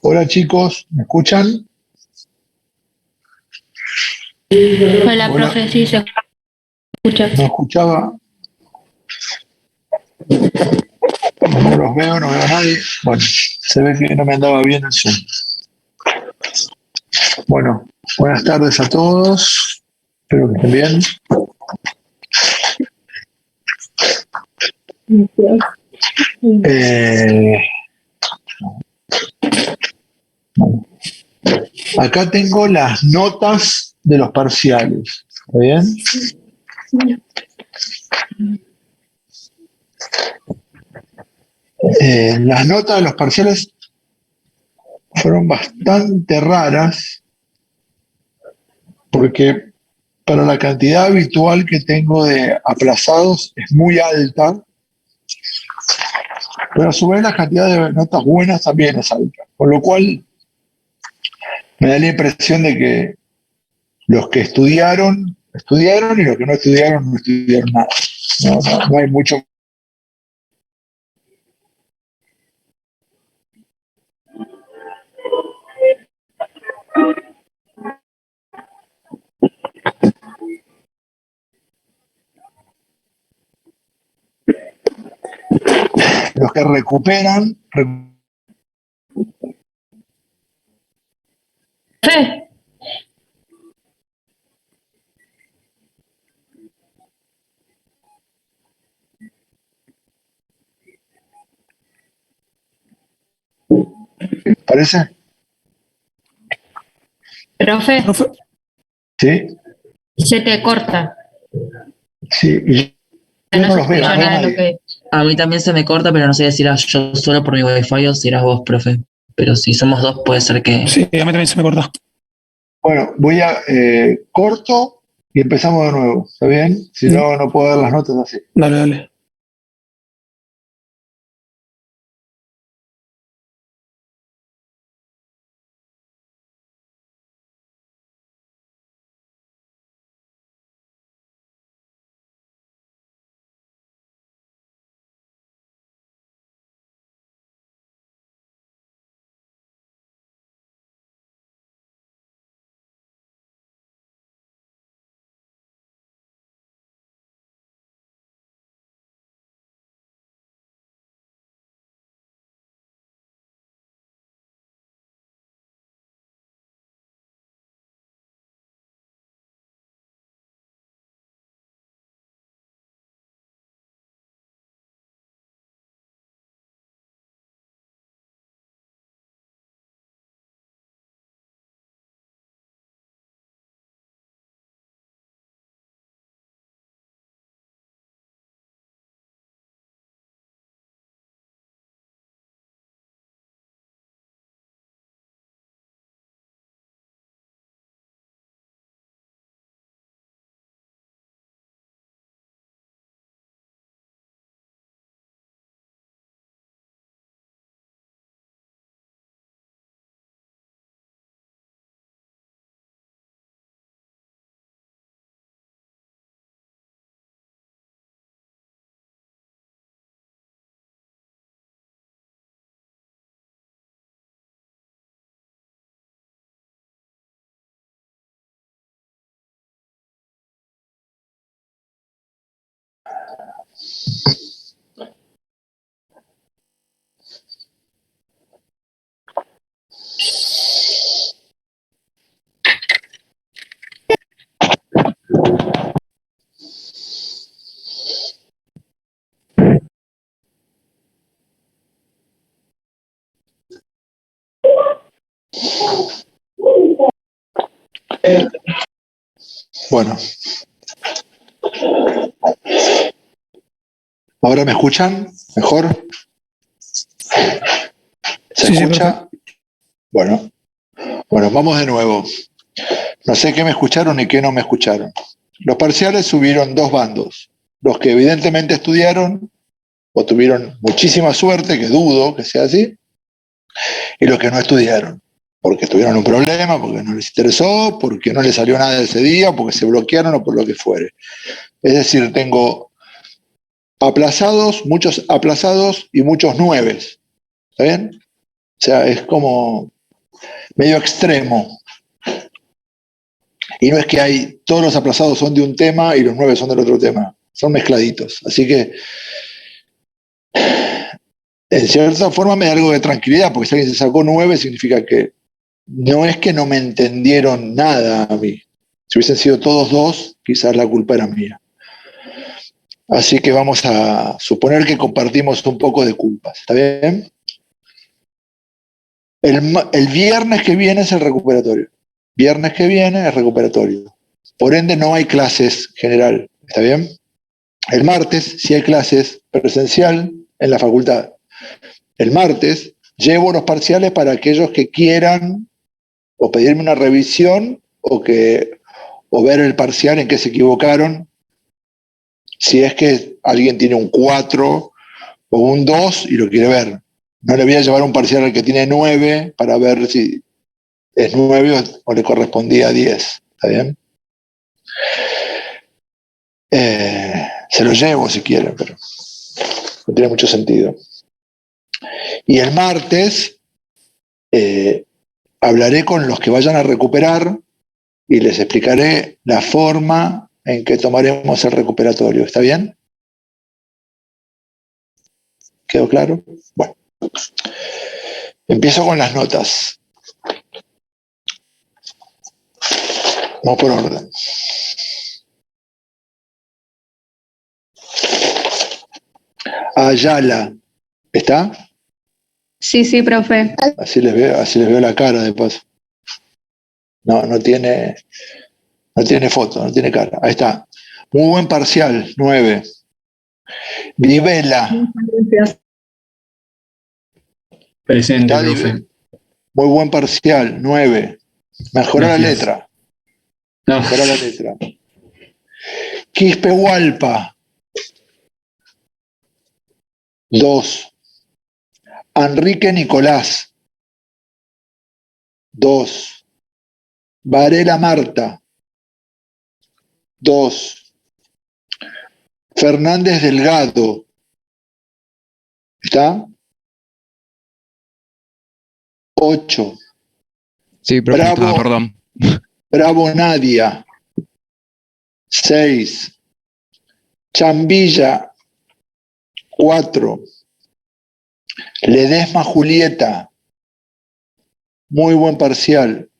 Hola chicos, ¿me escuchan? Hola, Hola, profe, sí se escucha. no escuchaba, no los veo, no veo a nadie. Bueno, se ve que no me andaba bien el Zoom. Bueno, buenas tardes a todos, espero que estén bien. Eh, Acá tengo las notas de los parciales, ¿está bien? Las notas de los parciales fueron bastante raras porque para la cantidad habitual que tengo de aplazados es muy alta, pero a su vez la cantidad de notas buenas también es alta. Con lo cual me da la impresión de que los que estudiaron, estudiaron y los que no estudiaron, no estudiaron nada. No hay mucho. Los que recuperan, Profe, ¿parece? profe, Sí, se te corta. sí, y yo No no se los veo, no escucha veo a nada de lo nadie. que... A mí también se me corta, pero no sé si eras yo solo por mi wifi o si eras vos, profe. Pero si somos dos, puede ser que... Sí, a mí también se me cortó. Bueno, voy a corto y empezamos de nuevo, ¿está bien? Si no, no puedo dar las notas así. Dale, dale. Bueno, ¿ahora me escuchan? ¿Mejor? ¿Se Sí, sí, perfecto. escucha? Bueno, bueno, vamos de nuevo. No sé qué me escucharon y qué no me escucharon. Los parciales subieron dos bandos. Los que evidentemente estudiaron o tuvieron muchísima suerte, que dudo que sea así, y los que no estudiaron, porque tuvieron un problema, porque no les interesó, porque no les salió nada ese día, porque se bloquearon o por lo que fuere. Es decir, tengo aplazados, muchos aplazados y muchos nueves. ¿Está bien? sea, es como medio extremo. Y no es que todos los aplazados son de un tema y los 9 son del otro tema. Son mezcladitos. Así que, en cierta forma, me da algo de tranquilidad, porque si alguien se sacó 9, significa que no es que no me entendieron nada a mí. Si hubiesen sido todos 2, quizás la culpa era mía. Así que vamos a suponer que compartimos un poco de culpas. ¿Está bien? El viernes que viene es el recuperatorio. Viernes que viene es recuperatorio. Por ende, no hay clases general. ¿Está bien? El martes sí hay clases presencial en la facultad. El martes llevo los parciales para aquellos que quieran o pedirme una revisión o ver el parcial en qué se equivocaron. Si es que alguien tiene un 4 o un 2 y lo quiere ver. No le voy a llevar un parcial al que tiene 9 para ver si es 9 o le correspondía a 10. ¿Está bien? Se lo llevo si quieren, pero no tiene mucho sentido. Y el martes hablaré con los que vayan a recuperar y les explicaré la forma en que tomaremos el recuperatorio. ¿Está bien? ¿Quedó claro? Bueno. Empiezo con las notas. Vamos por orden. Ayala, ¿está? Sí, profe. Así les veo la cara de paso. No tiene foto, no tiene cara. Ahí está. Muy buen parcial, 9. Divela. Gracias. Presente, Está profe. muy buen parcial, 9. Mejora la Gracias. letra. No, Mejora la letra. Quispehualpa, 2. Enrique Nicolás, 2. Varela Marta, 2. Fernández Delgado, ¿está? 8. Sí, profe, estaba, perdón. Bravo Nadia, 6. Chambilla, 4. Ledesma Julieta, muy buen parcial,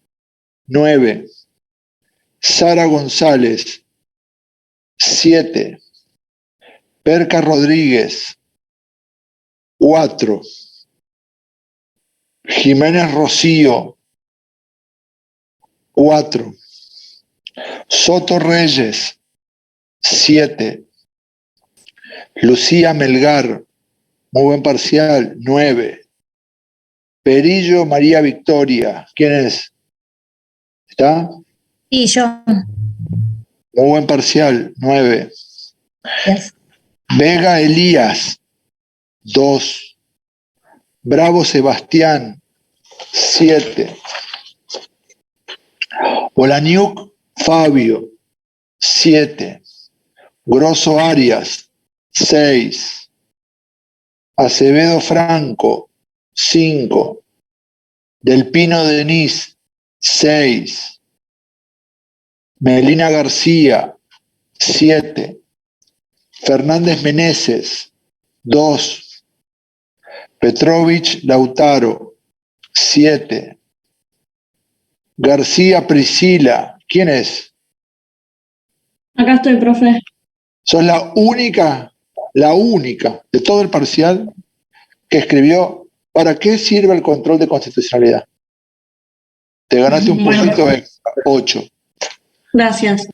9. Sara González, 7. Perca Rodríguez, 4. Jiménez Rocío, 4. Soto Reyes, 7. Lucía Melgar, muy buen parcial, 9. Perillo María Victoria, ¿quién es? ¿Está? Sí, yo. Muy buen parcial, 9. Yes. Vega Elías, 2. Bravo Sebastián, 7. Olaniuk Fabio, 7. Grosso Arias, 6. Acevedo Franco, 5. Del Pino Denis, 6. Melina García, 7. Fernández Meneses, 2. Petrovich Lautaro, 7. García Priscila, ¿quién es? Acá estoy, profe. Sos la única de todo el parcial que escribió ¿para qué sirve el control de constitucionalidad? Te ganaste un Bueno. puntito extra, 8. Gracias.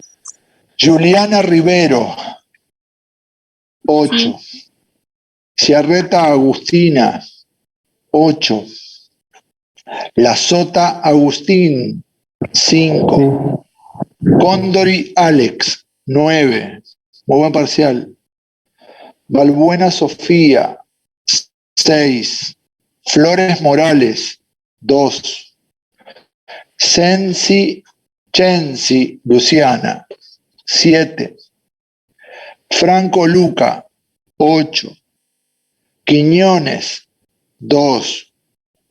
Juliana Rivero, 8. Ciarreta Agustina, 8. La Sota Agustín, 5. Condori Alex, 9. Muy buen parcial. Balbuena Sofía, 6. Flores Morales, 2. Chensi Luciana, 7. Franco Luca, 8. Quiñones, 2.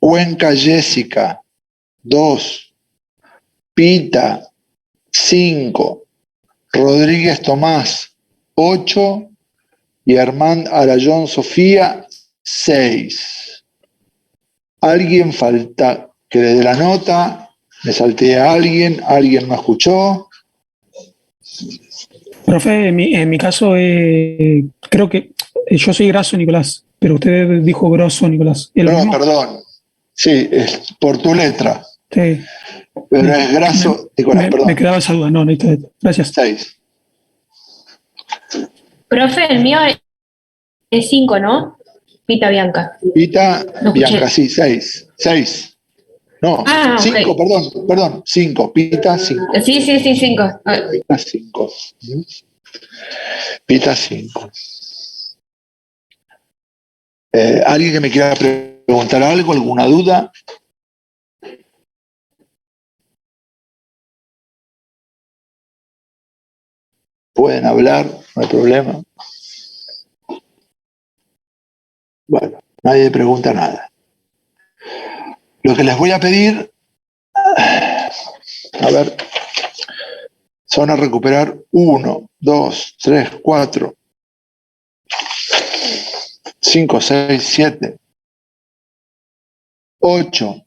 Cuenca Jessica, 2. Pita, 5. Rodríguez Tomás, 8. Y Armand Arayón Sofía, 6. ¿Alguien falta que le dé la nota? ¿Me salté a alguien? ¿Alguien me escuchó? Profe, en mi caso, creo que yo soy Grasso Nicolás, pero usted dijo Grosso Nicolás. ¿Es lo No, mismo? perdón. Sí, es por tu letra. Sí. Pero es Grasso Nicolás, perdón. Me quedaba esa duda. No, listo. Gracias. 6. Profe, el mío es 5, ¿no? Pita Bianca. Pita No escuché. Bianca, sí, 6. 6. No, 5, ok. perdón. 5. Pita 5. Sí, 5. Pita 5. Pita 5. ¿Alguien que me quiera preguntar algo, alguna duda? Pueden hablar, no hay problema. Bueno, nadie pregunta nada. Lo que les voy a pedir, a ver, son a recuperar 1, 2, 3, 4, 5, 6, 7, 8.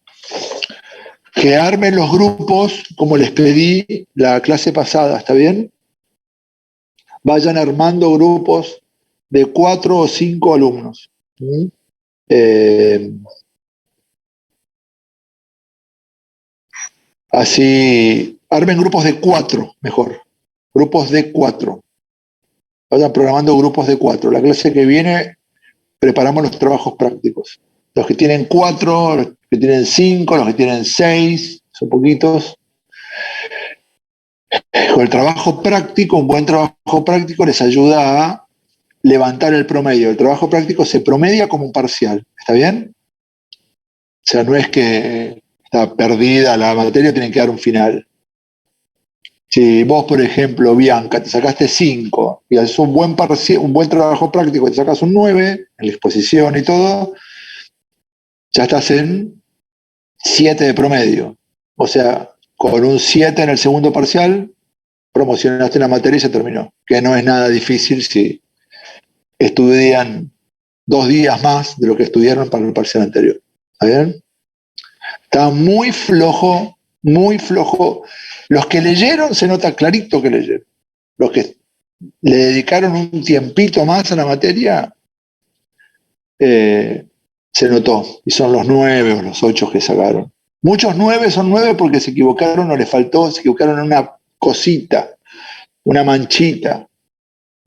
Que armen los grupos como les pedí la clase pasada, ¿está bien? Vayan armando grupos de 4 o 5 alumnos. Así, armen grupos de 4, mejor. Grupos de 4. Vayan programando grupos de 4. La clase que viene preparamos los trabajos prácticos. Los que tienen 4, los que tienen 5, los que tienen 6, son poquitos. Con el trabajo práctico, un buen trabajo práctico les ayuda a levantar el promedio. El trabajo práctico se promedia como un parcial, ¿está bien? O sea, no es que está perdida la materia, tienen que dar un final. Si vos, por ejemplo, Bianca, te sacaste 5 y haces un buen trabajo práctico, te sacas un 9 en la exposición y todo, ya estás en 7 de promedio. O sea, con un 7 en el segundo parcial, promocionaste la materia y se terminó. Que no es nada difícil si estudian 2 días más de lo que estudiaron para el parcial anterior. ¿Está bien? Está muy flojo, muy flojo. Los que leyeron, se nota clarito que leyeron. Los que le dedicaron un tiempito más a la materia, se notó. Y son los 9 o los 8 que sacaron. Muchos 9 son 9 porque se equivocaron o les faltó, se equivocaron en una cosita, una manchita.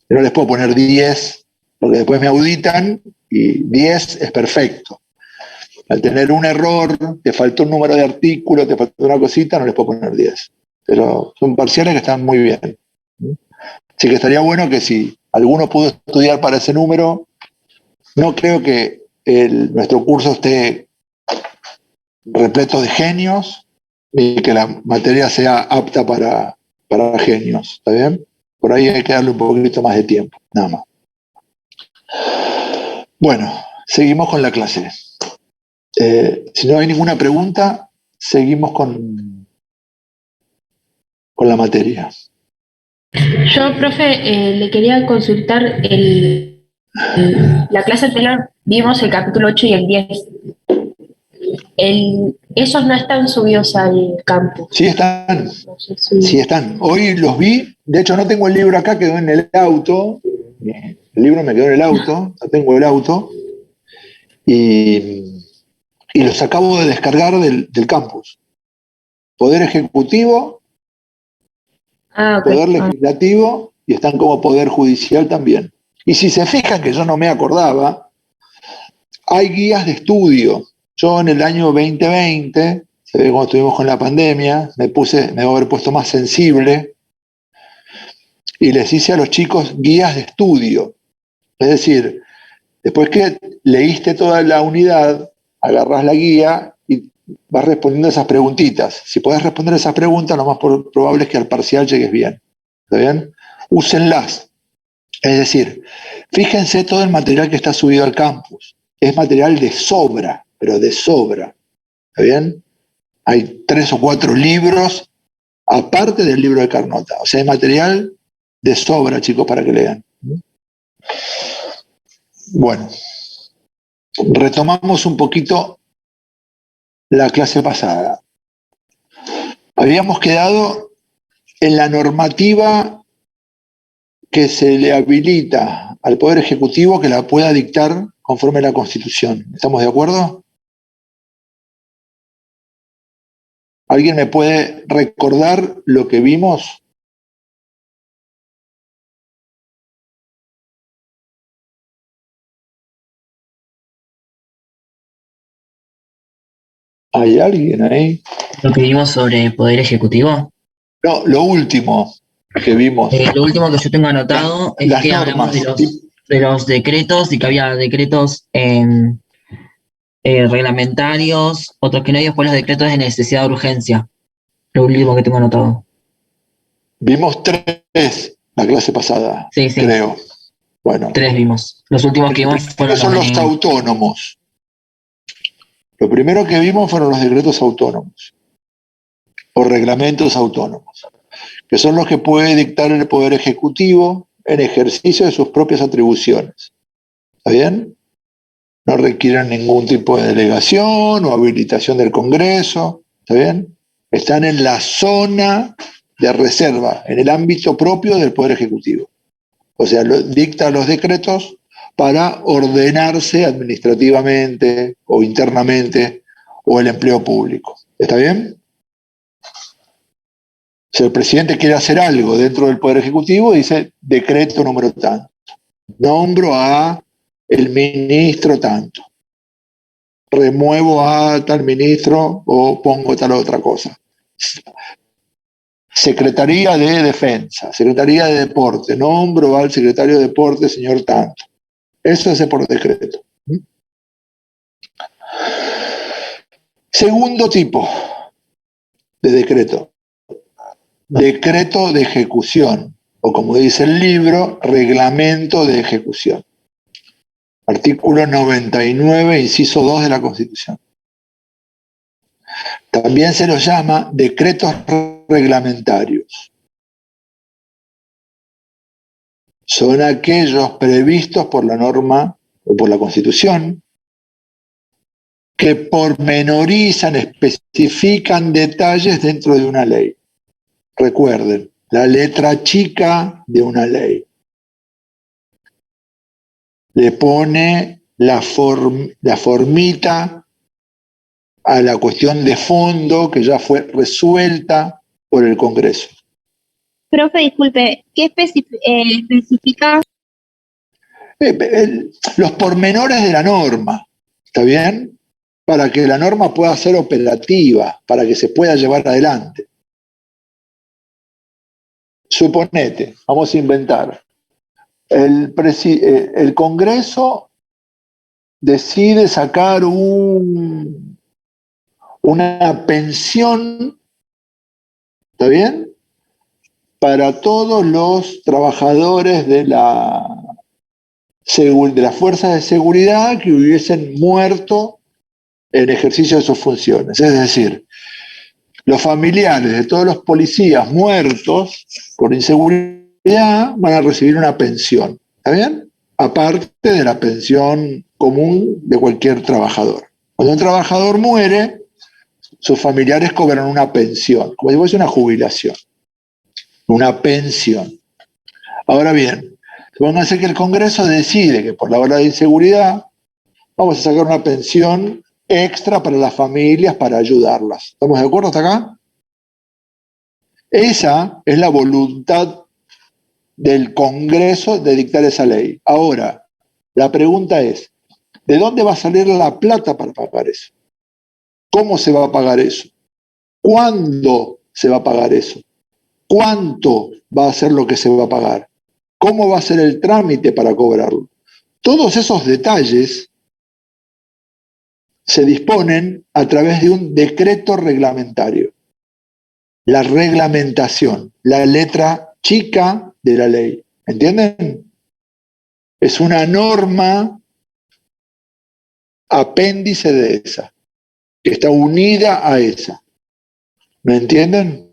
Yo no les puedo poner 10, porque después me auditan y 10 es perfecto. Al tener un error, te faltó un número de artículo, te faltó una cosita, no les puedo poner 10. Pero son parciales que están muy bien. Así que estaría bueno que si alguno pudo estudiar para ese número, no creo que nuestro curso esté repleto de genios, ni que la materia sea apta para genios, ¿está bien? Por ahí hay que darle un poquito más de tiempo, nada más. Bueno, seguimos con la clase. Si no hay ninguna pregunta, seguimos con la materia. Yo, profe, le quería consultar la clase anterior vimos el capítulo 8 y el 10. Esos no están subidos al campus. Sí están, No sé si... sí están. Hoy los vi, de hecho no tengo el libro acá, quedó en el auto. El libro me quedó en el auto, no tengo el auto. Y los acabo de descargar del campus. Poder Ejecutivo, ok. Poder Legislativo, y están como Poder Judicial también. Y si se fijan que yo no me acordaba, hay guías de estudio. Yo en el año 2020, se ve cuando estuvimos con la pandemia, me debo haber puesto más sensible y les hice a los chicos guías de estudio. Es decir, después que leíste toda la unidad, agarrás la guía y vas respondiendo esas preguntitas. Si podés responder esas preguntas, lo más probable es que al parcial llegues bien. ¿Está bien? Úsenlas. Es decir, fíjense todo el material que está subido al campus. Es material de sobra, pero de sobra. ¿Está bien? Hay 3 o 4 libros, aparte del libro de Carnota. O sea, hay material de sobra, chicos, para que lean. Bueno, retomamos un poquito la clase pasada. Habíamos quedado en la normativa que se le habilita al Poder Ejecutivo que la pueda dictar conforme a la Constitución. ¿Estamos de acuerdo? ¿Alguien me puede recordar lo que vimos? ¿Hay alguien ahí? Lo que vimos sobre Poder Ejecutivo. No, lo último que vimos. Lo último que yo tengo anotado es Las que hablamos normas. de los decretos y que había decretos reglamentarios, otros que no, y después los decretos de necesidad de urgencia. Lo último que tengo anotado. Vimos 3 la clase pasada, Sí, sí. creo. Bueno. 3 vimos. Los últimos que vimos fueron son los autónomos. Lo primero que vimos fueron los decretos autónomos o reglamentos autónomos, que son los que puede dictar el Poder Ejecutivo en ejercicio de sus propias atribuciones. ¿Está bien? No requieren ningún tipo de delegación o habilitación del Congreso. ¿Está bien? Están en la zona de reserva, en el ámbito propio del Poder Ejecutivo. O sea, dicta los decretos para ordenarse administrativamente o internamente o el empleo público. ¿Está bien? Si el presidente quiere hacer algo dentro del Poder Ejecutivo, dice decreto número tanto. Nombro a el ministro tanto. Remuevo a tal ministro o pongo tal otra cosa. Secretaría de Defensa, Secretaría de Deporte, nombro al secretario de Deporte, señor tanto. Eso se hace por decreto. Segundo tipo de decreto. Decreto de ejecución, o como dice el libro, reglamento de ejecución. Artículo 99, inciso 2 de la Constitución. También se los llama decretos reglamentarios. Son aquellos previstos por la norma o por la Constitución que pormenorizan, especifican detalles dentro de una ley. Recuerden, la letra chica de una ley. Le pone la formita a la cuestión de fondo que ya fue resuelta por el Congreso. Profe, disculpe, ¿qué especifica? Los pormenores de la norma, ¿está bien? Para que la norma pueda ser operativa, para que se pueda llevar adelante. Suponete, vamos a inventar, el Congreso decide sacar una pensión, ¿está bien?, para todos los trabajadores de las fuerzas de seguridad que hubiesen muerto en ejercicio de sus funciones. Es decir, los familiares de todos los policías muertos por inseguridad van a recibir una pensión, ¿está bien? Aparte de la pensión común de cualquier trabajador. Cuando un trabajador muere, sus familiares cobran una pensión, como si fuese una jubilación, una pensión. Ahora bien, supónganse que el Congreso decide que por la hora de inseguridad vamos a sacar una pensión extra para las familias para ayudarlas. ¿Estamos de acuerdo hasta acá? Esa es la voluntad del Congreso de dictar esa ley. Ahora, la pregunta es, ¿de dónde va a salir la plata para pagar eso? ¿Cómo se va a pagar eso? ¿Cuándo se va a pagar eso? ¿Cuánto va a ser lo que se va a pagar? ¿Cómo va a ser el trámite para cobrarlo? Todos esos detalles se disponen a través de un decreto reglamentario. La reglamentación, la letra chica de la ley. ¿Entienden? Es una norma apéndice de esa. que está unida a esa. ¿Me entienden?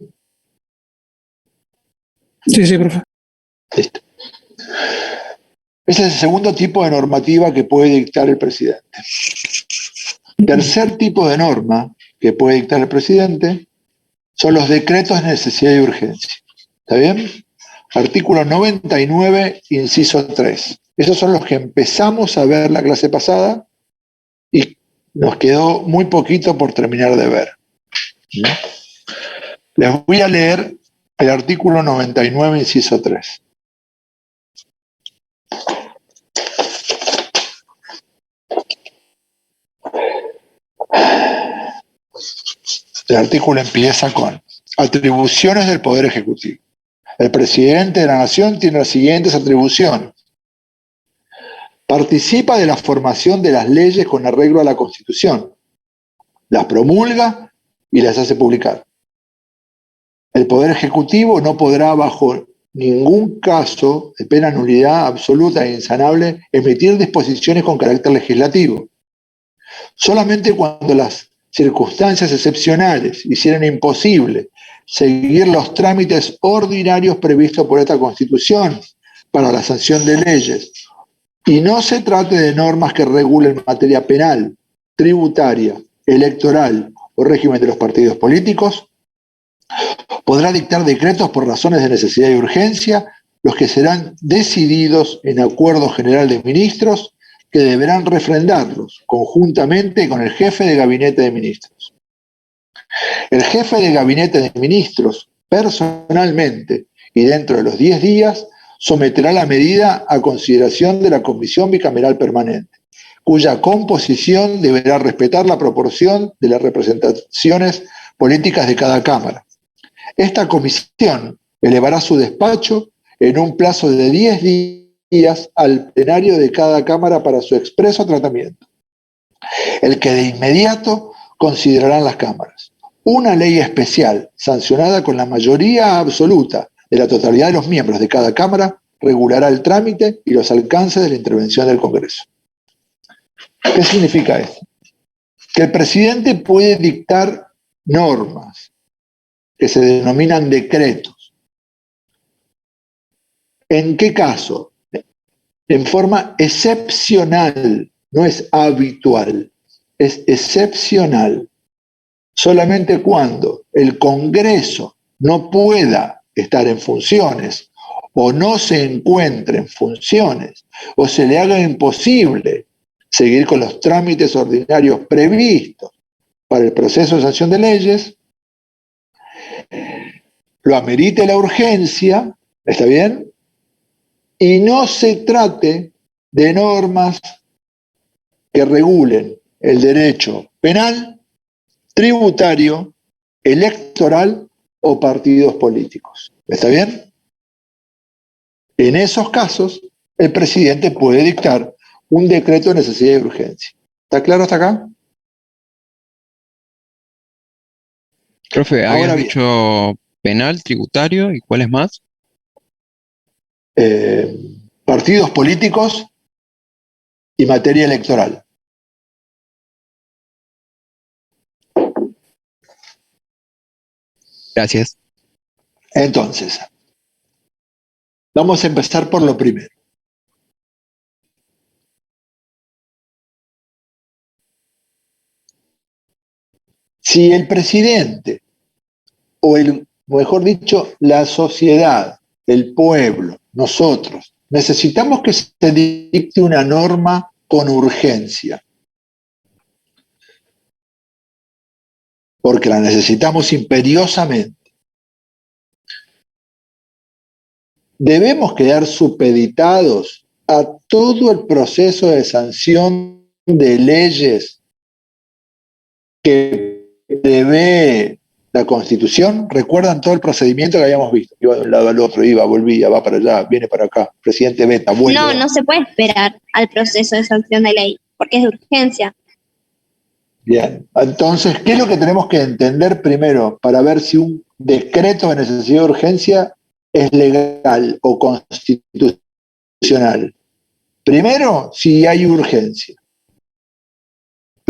Sí, sí, profe. Listo. Ese es el segundo tipo de normativa que puede dictar el presidente. Tercer tipo de norma que puede dictar el presidente son los decretos de necesidad y urgencia. ¿Está bien? Artículo 99, inciso 3. Esos son los que empezamos a ver la clase pasada y nos quedó muy poquito por terminar de ver. Les voy a leer el artículo 99, inciso 3. El artículo empieza con atribuciones del Poder Ejecutivo. El presidente de la Nación tiene las siguientes atribuciones. Participa de la formación de las leyes con arreglo a la Constitución. Las promulga y las hace publicar. El Poder Ejecutivo no podrá, bajo ningún caso de pena nulidad absoluta e insanable, emitir disposiciones con carácter legislativo. Solamente cuando las circunstancias excepcionales hicieran imposible seguir los trámites ordinarios previstos por esta Constitución para la sanción de leyes y no se trate de normas que regulen materia penal, tributaria, electoral o régimen de los partidos políticos, podrá dictar decretos por razones de necesidad y urgencia, los que serán decididos en acuerdo general de ministros, que deberán refrendarlos conjuntamente con el jefe de gabinete de ministros. El jefe de gabinete de ministros, personalmente y dentro de los 10 días, someterá la medida a consideración de la Comisión Bicameral Permanente, cuya composición deberá respetar la proporción de las representaciones políticas de cada Cámara. Esta comisión elevará su despacho en un plazo de 10 días al plenario de cada Cámara para su expreso tratamiento, el que de inmediato considerarán las cámaras. Una ley especial, sancionada con la mayoría absoluta de la totalidad de los miembros de cada Cámara, regulará el trámite y los alcances de la intervención del Congreso. ¿Qué significa esto? Que el presidente puede dictar normas que se denominan decretos. ¿En qué caso? En forma excepcional, no es habitual, es excepcional. Solamente cuando el Congreso no pueda estar en funciones o no se encuentre en funciones o se le haga imposible seguir con los trámites ordinarios previstos para el proceso de sanción de leyes, lo amerite la urgencia, ¿está bien? Y no se trate de normas que regulen el derecho penal, tributario, electoral o partidos políticos. ¿Está bien? En esos casos, el presidente puede dictar un decreto de necesidad y urgencia. ¿Está claro hasta acá? Profe, Ahora habías bien, dicho penal, tributario, ¿y cuál es más? partidos políticos y materia electoral. Gracias. Entonces, vamos a empezar por lo primero. Si el presidente, o mejor dicho, la sociedad, el pueblo, nosotros, necesitamos que se dicte una norma con urgencia, porque la necesitamos imperiosamente, debemos quedar supeditados a todo el proceso de sanción de leyes que prevé la Constitución. ¿Recuerdan todo el procedimiento que habíamos visto? Iba de un lado al otro, iba, volvía, va para allá, viene para acá, presidente veta, vuelve. No, no se puede esperar al proceso de sanción de ley, porque es de urgencia. Bien, entonces, ¿qué es lo que tenemos que entender primero para ver si un decreto de necesidad de urgencia es legal o constitucional? Primero, si hay urgencia.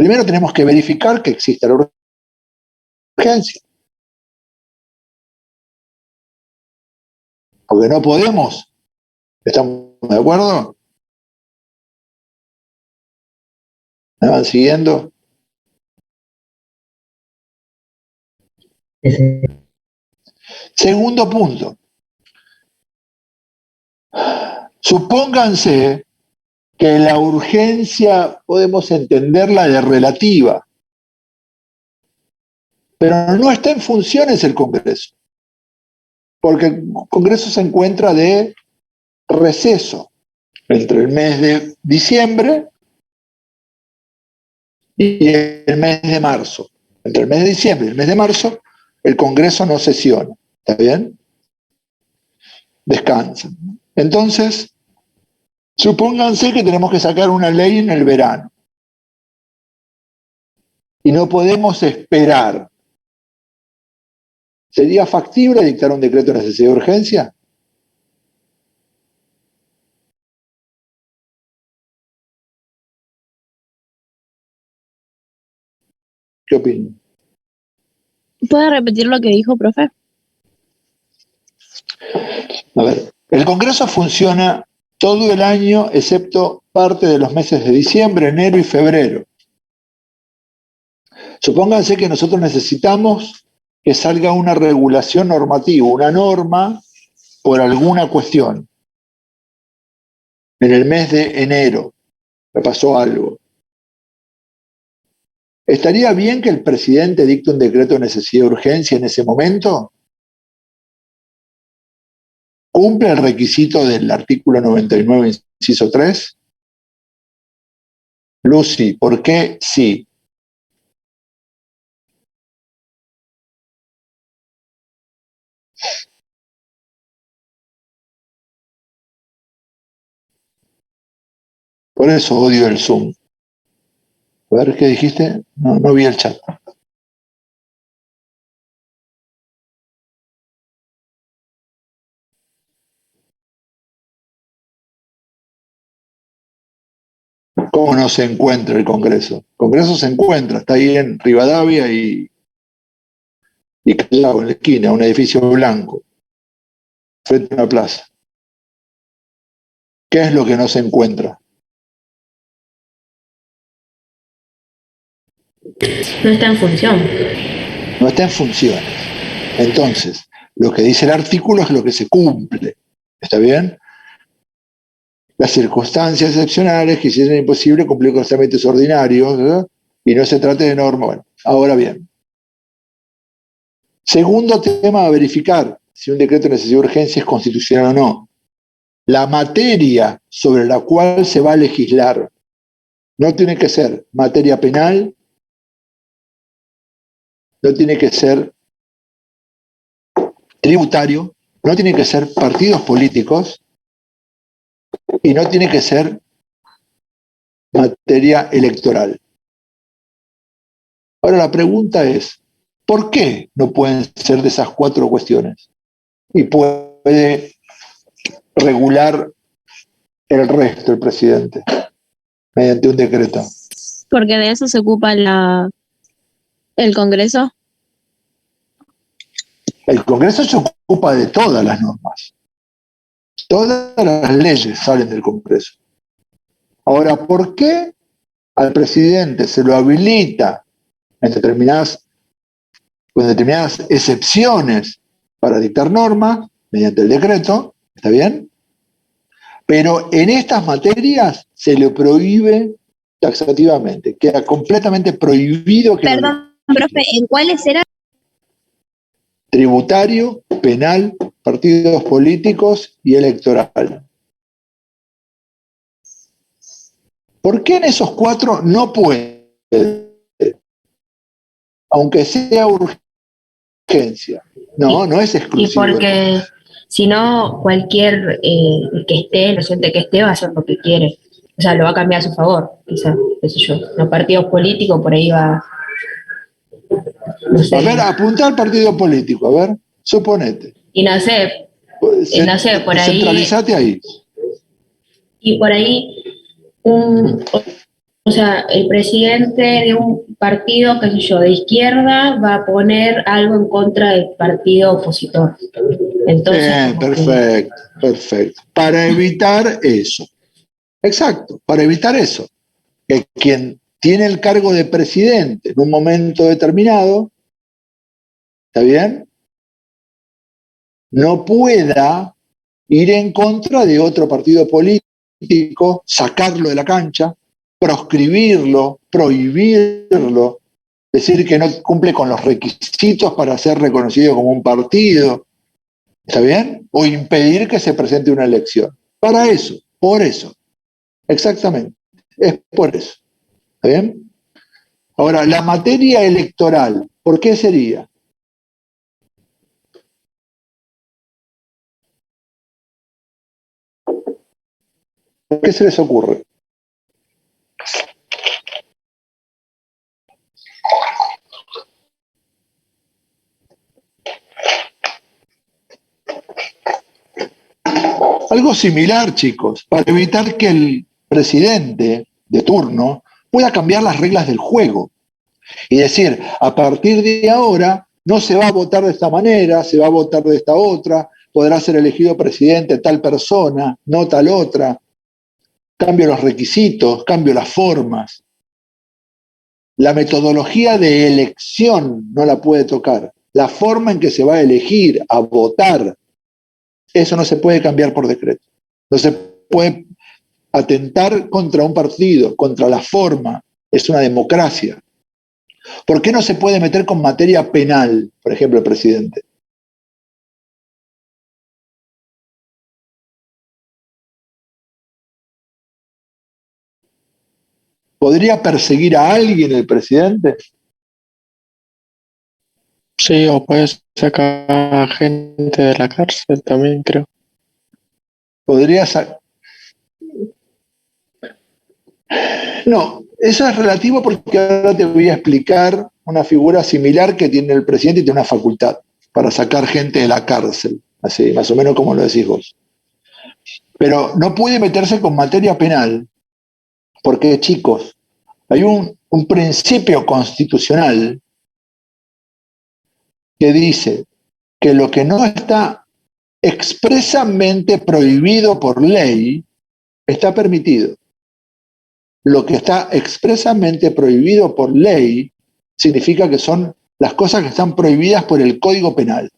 Primero tenemos que verificar que exista la urgencia. Porque no podemos. ¿Estamos de acuerdo? ¿Me van siguiendo? Segundo punto. Supónganse que la urgencia podemos entenderla de relativa, pero no está en funciones el Congreso, porque el Congreso se encuentra de receso entre el mes de diciembre y el mes de marzo. Entre el mes de diciembre y el mes de marzo, el Congreso no sesiona. ¿Está bien? Descansan. Entonces, supónganse que tenemos que sacar una ley en el verano y no podemos esperar. ¿Sería factible dictar un decreto de necesidad de urgencia? ¿Qué opinan? ¿Puede repetir lo que dijo, profe? A ver, el Congreso funciona todo el año excepto parte de los meses de diciembre, enero y febrero. Supónganse que nosotros necesitamos que salga una regulación normativa, una norma por alguna cuestión. En el mes de enero me pasó algo. ¿Estaría bien que el presidente dicte un decreto de necesidad de urgencia en ese momento? ¿Cumple el requisito del artículo 99, inciso 3? Lucy, ¿por qué sí? Por eso odio el Zoom. A ver, ¿qué dijiste? No vi el chat. ¿Cómo no se encuentra el Congreso? El Congreso se encuentra, está ahí en Rivadavia y Callao, en la esquina, un edificio blanco, frente a una plaza. ¿Qué es lo que no se encuentra? No está en función. No está en funciones. Entonces, lo que dice el artículo es lo que se cumple. ¿Está bien? Las circunstancias excepcionales que hicieron imposible cumplir con los trámites ordinarios, ¿verdad? Y no se trate de norma. Bueno, ahora bien. Segundo tema a verificar si un decreto de necesidad de urgencia es constitucional o no. La materia sobre la cual se va a legislar no tiene que ser materia penal, no tiene que ser tributario, no tiene que ser partidos políticos y no tiene que ser materia electoral. Ahora la pregunta es, ¿por qué no pueden ser de esas cuatro cuestiones? Y puede regular el resto el presidente mediante un decreto. Porque de eso se ocupa el Congreso. El Congreso se ocupa de todas las normas. Todas las leyes salen del Congreso. Ahora, ¿por qué al presidente se lo habilita en determinadas excepciones para dictar normas mediante el decreto? ¿Está bien? Pero en estas materias se le prohíbe taxativamente. Queda completamente prohibido que... Perdón, profe, ¿en cuáles eran? Tributario, penal, partidos políticos y electoral. ¿Por qué en esos cuatro no puede? Aunque sea urgencia. No es Y exclusivo. porque si no, cualquier que esté, inocente que esté, va a hacer lo que quiere. O sea, lo va a cambiar a su favor, quizás, qué sé yo. Los partidos políticos por ahí va, no sé. A ver, apunta al partido político, a ver, suponete. Y no sé, por ahí. Centralizate ahí. Y por ahí O sea, el presidente de un partido, qué sé yo, de izquierda va a poner algo en contra del partido opositor. Entonces, Bien, como que, perfecto, perfecto. Para evitar eso. Exacto, para evitar eso. Que quien tiene el cargo de presidente en un momento determinado, ¿está bien? No pueda ir en contra de otro partido político, sacarlo de la cancha, proscribirlo, prohibirlo, decir que no cumple con los requisitos para ser reconocido como un partido, ¿está bien? O impedir que se presente una elección. Para eso, por eso, exactamente, es por eso, ¿está bien? Ahora, la materia electoral, ¿por qué sería? ¿Qué se les ocurre? Algo similar, chicos, para evitar que el presidente de turno pueda cambiar las reglas del juego y decir, a partir de ahora no se va a votar de esta manera, se va a votar de esta otra, podrá ser elegido presidente tal persona, no tal otra, cambio los requisitos, cambio las formas. La metodología de elección no la puede tocar, la forma en que se va a elegir, a votar, eso no se puede cambiar por decreto. No se puede atentar contra un partido, contra la forma. Es una democracia. ¿Por qué no se puede meter con materia penal, por ejemplo, el presidente? ¿Podría perseguir a alguien el presidente? Sí, o puedes sacar gente de la cárcel también, creo. ¿Podría No, eso es relativo porque ahora te voy a explicar una figura similar que tiene el presidente y tiene una facultad para sacar gente de la cárcel, así, más o menos como lo decís vos. Pero no puede meterse con materia penal porque, chicos, hay un principio constitucional que dice que lo que no está expresamente prohibido por ley está permitido. Lo que está expresamente prohibido por ley significa que son las cosas que están prohibidas por el Código Penal.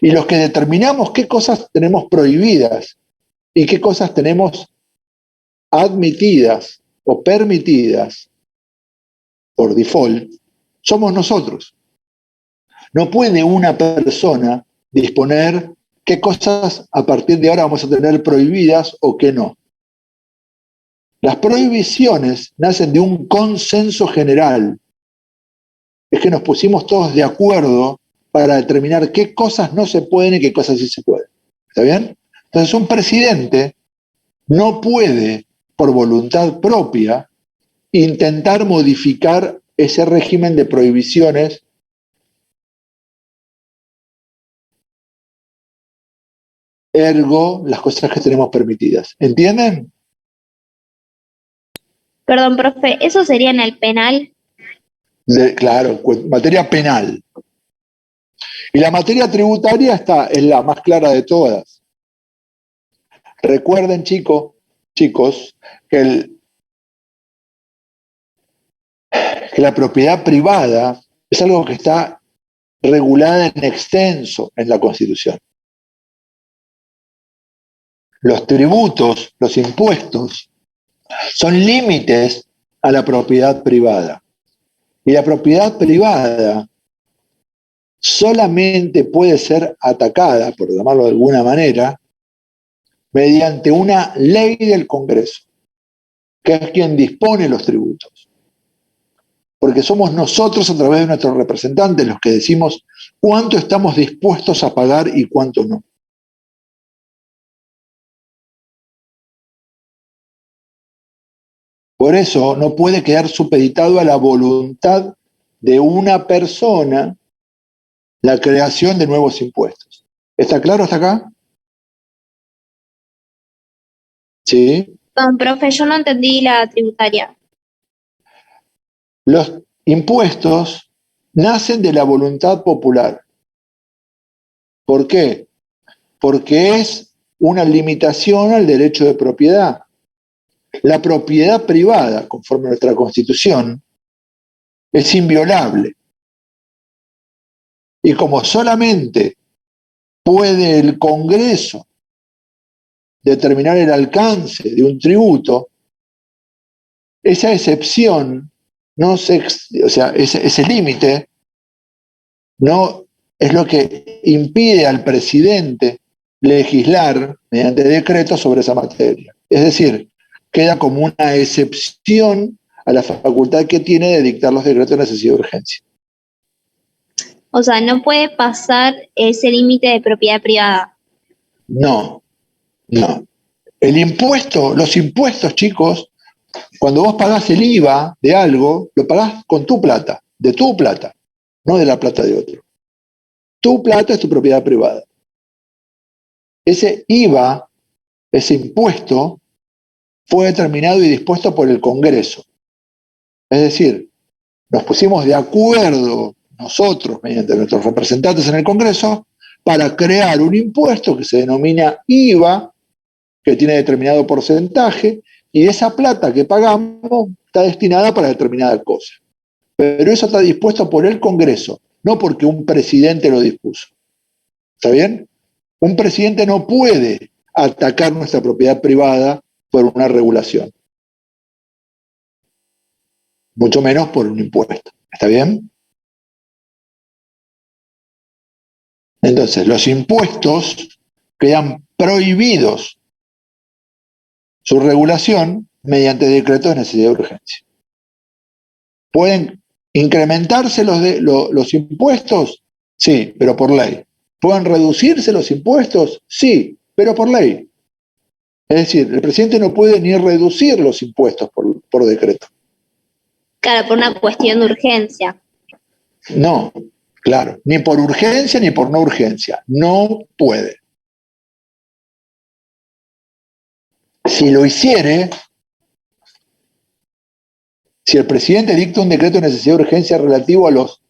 Y los que determinamos qué cosas tenemos prohibidas y qué cosas tenemos admitidas o permitidas por default, somos nosotros. No puede una persona disponer qué cosas a partir de ahora vamos a tener prohibidas o qué no. Las prohibiciones nacen de un consenso general. Es que nos pusimos todos de acuerdo para determinar qué cosas no se pueden y qué cosas sí se pueden. ¿Está bien? Entonces un presidente no puede, por voluntad propia, intentar modificar ese régimen de prohibiciones ergo las cosas que tenemos permitidas. ¿Entienden? Perdón, profe, ¿eso sería en el penal? Claro, materia penal. Y la materia tributaria es la más clara de todas. Recuerden, chicos, que la propiedad privada es algo que está regulada en extenso en la Constitución. Los tributos, los impuestos, son límites a la propiedad privada. Y la propiedad privada solamente puede ser atacada, por llamarlo de alguna manera, mediante una ley del Congreso, que es quien dispone los tributos. Porque somos nosotros, a través de nuestros representantes, los que decimos cuánto estamos dispuestos a pagar y cuánto no. Por eso no puede quedar supeditado a la voluntad de una persona la creación de nuevos impuestos. ¿Está claro hasta acá? ¿Sí? Profe, yo no entendí la tributaria. Los impuestos nacen de la voluntad popular. ¿Por qué? Porque es una limitación al derecho de propiedad. La propiedad privada, conforme a nuestra Constitución, es inviolable. Y como solamente puede el Congreso determinar el alcance de un tributo, esa excepción, ese límite, no es lo que impide al presidente legislar mediante decreto sobre esa materia. Es decir, queda como una excepción a la facultad que tiene de dictar los decretos de necesidad de urgencia. O sea, no puede pasar ese límite de propiedad privada. No. El impuesto, los impuestos, chicos, cuando vos pagás el IVA de algo, lo pagás con tu plata, de tu plata, no de la plata de otro. Tu plata es tu propiedad privada. Ese IVA, ese impuesto, fue determinado y dispuesto por el Congreso. Es decir, nos pusimos de acuerdo nosotros, mediante nuestros representantes en el Congreso, para crear un impuesto que se denomina IVA, que tiene determinado porcentaje, y esa plata que pagamos está destinada para determinada cosa. Pero eso está dispuesto por el Congreso, no porque un presidente lo dispuso. ¿Está bien? Un presidente no puede atacar nuestra propiedad privada por una regulación, mucho menos por un impuesto. ¿Está bien? Entonces, los impuestos quedan prohibidos su regulación mediante decreto de necesidad de urgencia. ¿Pueden incrementarse los impuestos? Sí, pero por ley. ¿Pueden reducirse los impuestos? Sí, pero por ley. Es decir, el presidente no puede ni reducir los impuestos por decreto. Claro, por una cuestión de urgencia. No, claro, ni por urgencia ni por no urgencia. No puede. Si lo hiciere, si el presidente dicta un decreto de necesidad de urgencia relativo a los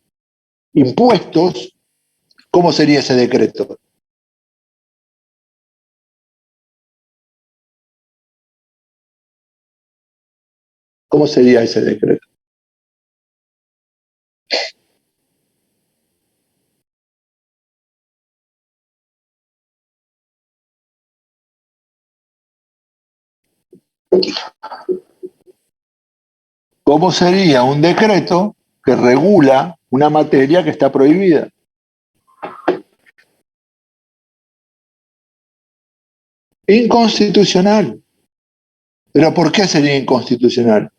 impuestos, ¿cómo sería ese decreto? ¿Cómo sería ese decreto? ¿Cómo sería un decreto que regula una materia que está prohibida? Inconstitucional. ¿Pero por qué sería inconstitucional?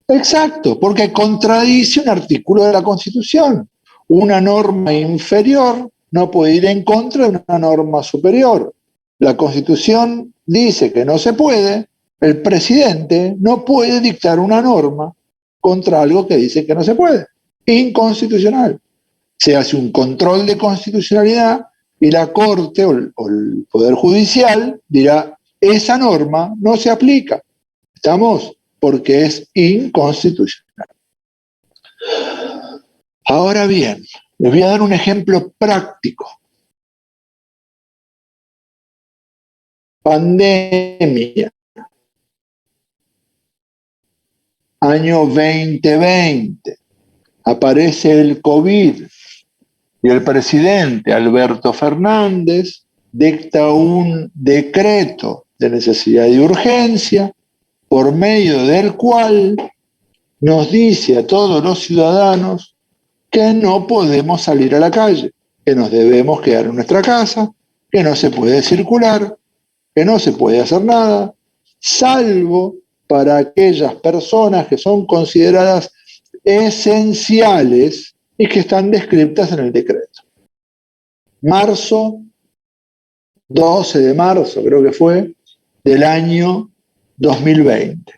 Exacto, porque contradice un artículo de la Constitución. Una norma inferior no puede ir en contra de una norma superior. La Constitución dice que no se puede, el presidente no puede dictar una norma contra algo que dice que no se puede. Inconstitucional. Se hace un control de constitucionalidad y la Corte o el Poder Judicial dirá, esa norma no se aplica. ¿Estamos? Porque es inconstitucional. Ahora bien, les voy a dar un ejemplo práctico. Pandemia. Año 2020. Aparece el COVID y el presidente Alberto Fernández dicta un decreto de necesidad y urgencia por medio del cual nos dice a todos los ciudadanos que no podemos salir a la calle, que nos debemos quedar en nuestra casa, que no se puede circular, que no se puede hacer nada, salvo para aquellas personas que son consideradas esenciales y que están descritas en el decreto. 12 de marzo, creo que fue, del año 2020.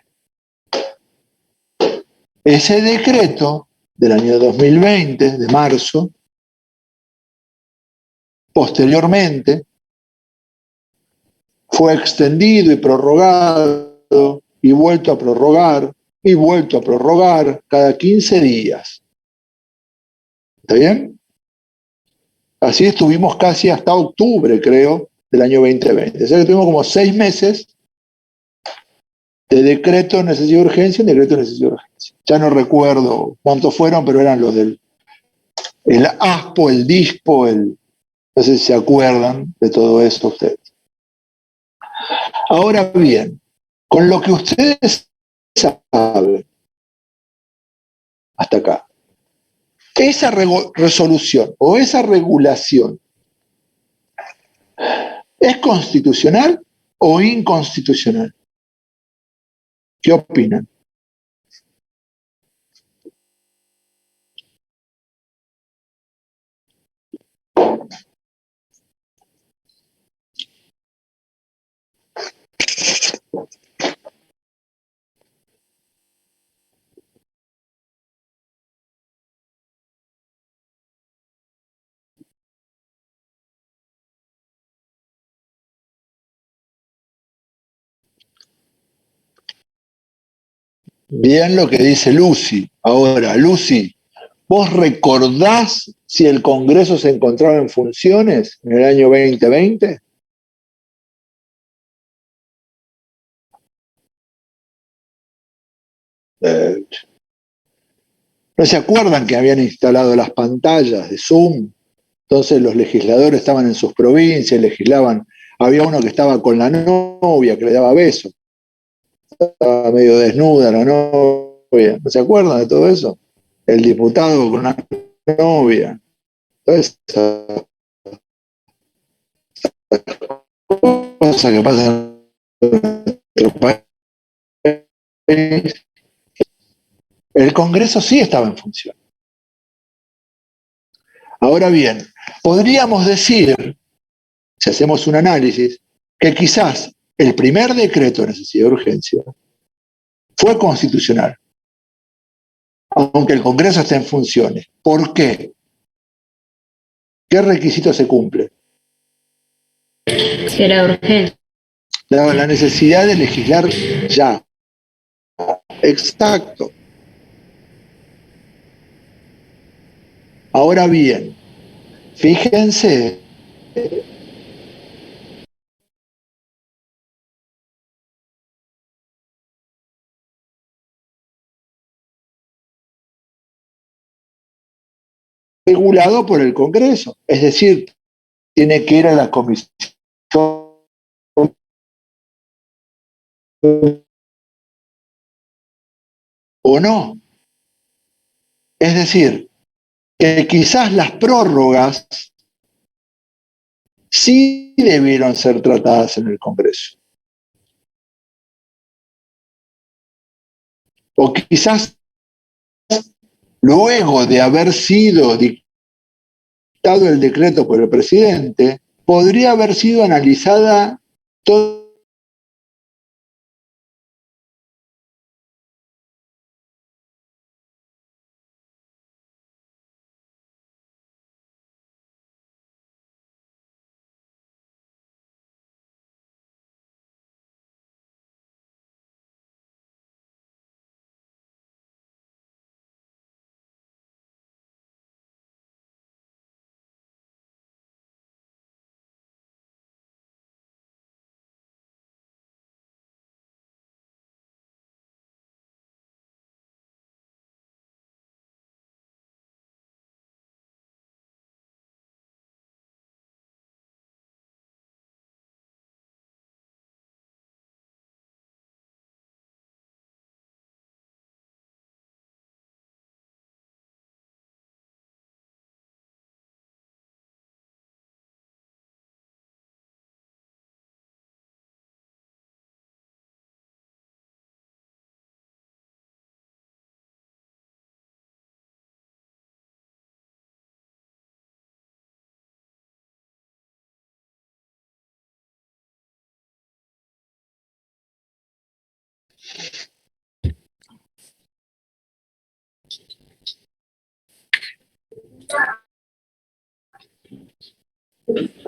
Ese decreto del año 2020, de marzo, posteriormente fue extendido y prorrogado y vuelto a prorrogar y vuelto a prorrogar cada 15 días. ¿Está bien? Así estuvimos casi hasta octubre, creo, del año 2020. O sea que tuvimos como 6 meses de decreto de necesidad de urgencia en decreto de necesidad de urgencia. Ya no recuerdo cuántos fueron, pero eran los del el ASPO, el DISPO, no sé si se acuerdan de todo eso ustedes. Ahora bien, con lo que ustedes saben hasta acá, esa resolución o esa regulación ¿es constitucional o inconstitucional? ¿Qué opinan? Bien lo que dice Lucy. Ahora, Lucy, ¿vos recordás si el Congreso se encontraba en funciones en el año 2020? ¿No se acuerdan que habían instalado las pantallas de Zoom? Entonces los legisladores estaban en sus provincias, legislaban. Había uno que estaba con la novia, que le daba besos. Estaba medio desnuda la novia. ¿No se acuerdan de todo eso? El diputado con una novia. Todas esas cosas que pasan en nuestro país. El Congreso sí estaba en función. Ahora bien, podríamos decir, si hacemos un análisis, que quizás el primer decreto de necesidad de urgencia fue constitucional, aunque el Congreso esté en funciones. ¿Por qué? ¿Qué requisito se cumple? Era urgente. La necesidad de legislar ya. Exacto. Ahora bien, fíjense regulado por el Congreso, es decir, tiene que ir a la comisión o no. Es decir, que quizás las prórrogas sí debieron ser tratadas en el Congreso. O quizás luego de haber sido dictado el decreto por el presidente, podría haber sido analizada toda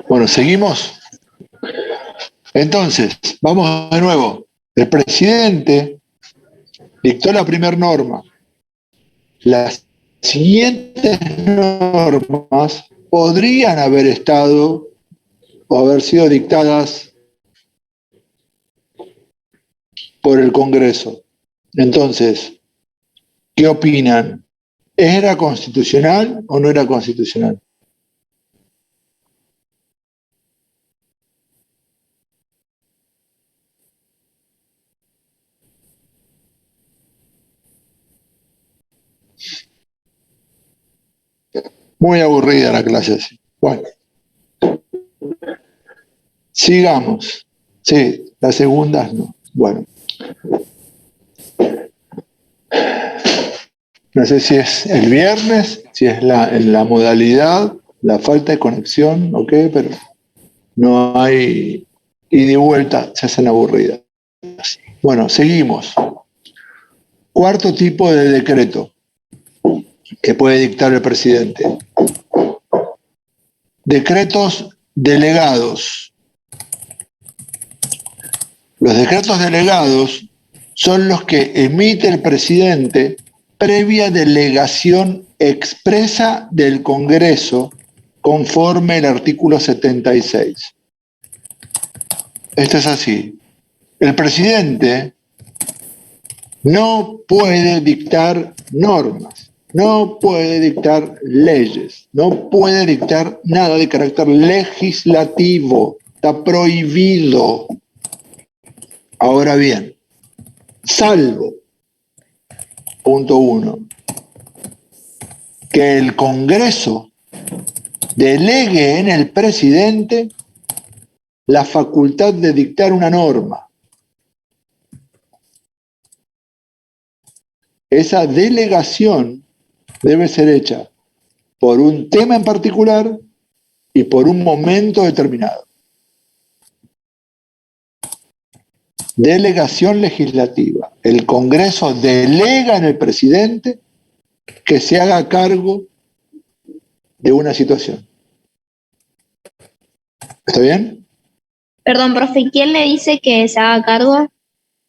Bueno, seguimos. Entonces, vamos de nuevo. El presidente dictó la primera norma. Las siguientes normas podrían haber estado o haber sido dictadas por el Congreso. Entonces, ¿qué opinan? ¿Era constitucional o no era constitucional? Muy aburrida la clase así. Bueno, sigamos. Sí, las segundas no. Bueno. No sé si es el viernes, si es en la modalidad, la falta de conexión o qué, pero no hay ida y vuelta, se hacen aburridas. Bueno, seguimos. Cuarto tipo de decreto que puede dictar el presidente. Decretos delegados. Los decretos delegados son los que emite el presidente previa delegación expresa del Congreso conforme el artículo 76. Esto es así. El presidente no puede dictar normas, no puede dictar leyes, no puede dictar nada de carácter legislativo. Está prohibido. Ahora bien, salvo, punto 1, que el Congreso delegue en el presidente la facultad de dictar una norma. Esa delegación debe ser hecha por un tema en particular y por un momento determinado. Delegación legislativa. El Congreso delega en el presidente que se haga cargo de una situación. ¿Está bien? Perdón, profe, ¿quién le dice que se haga cargo?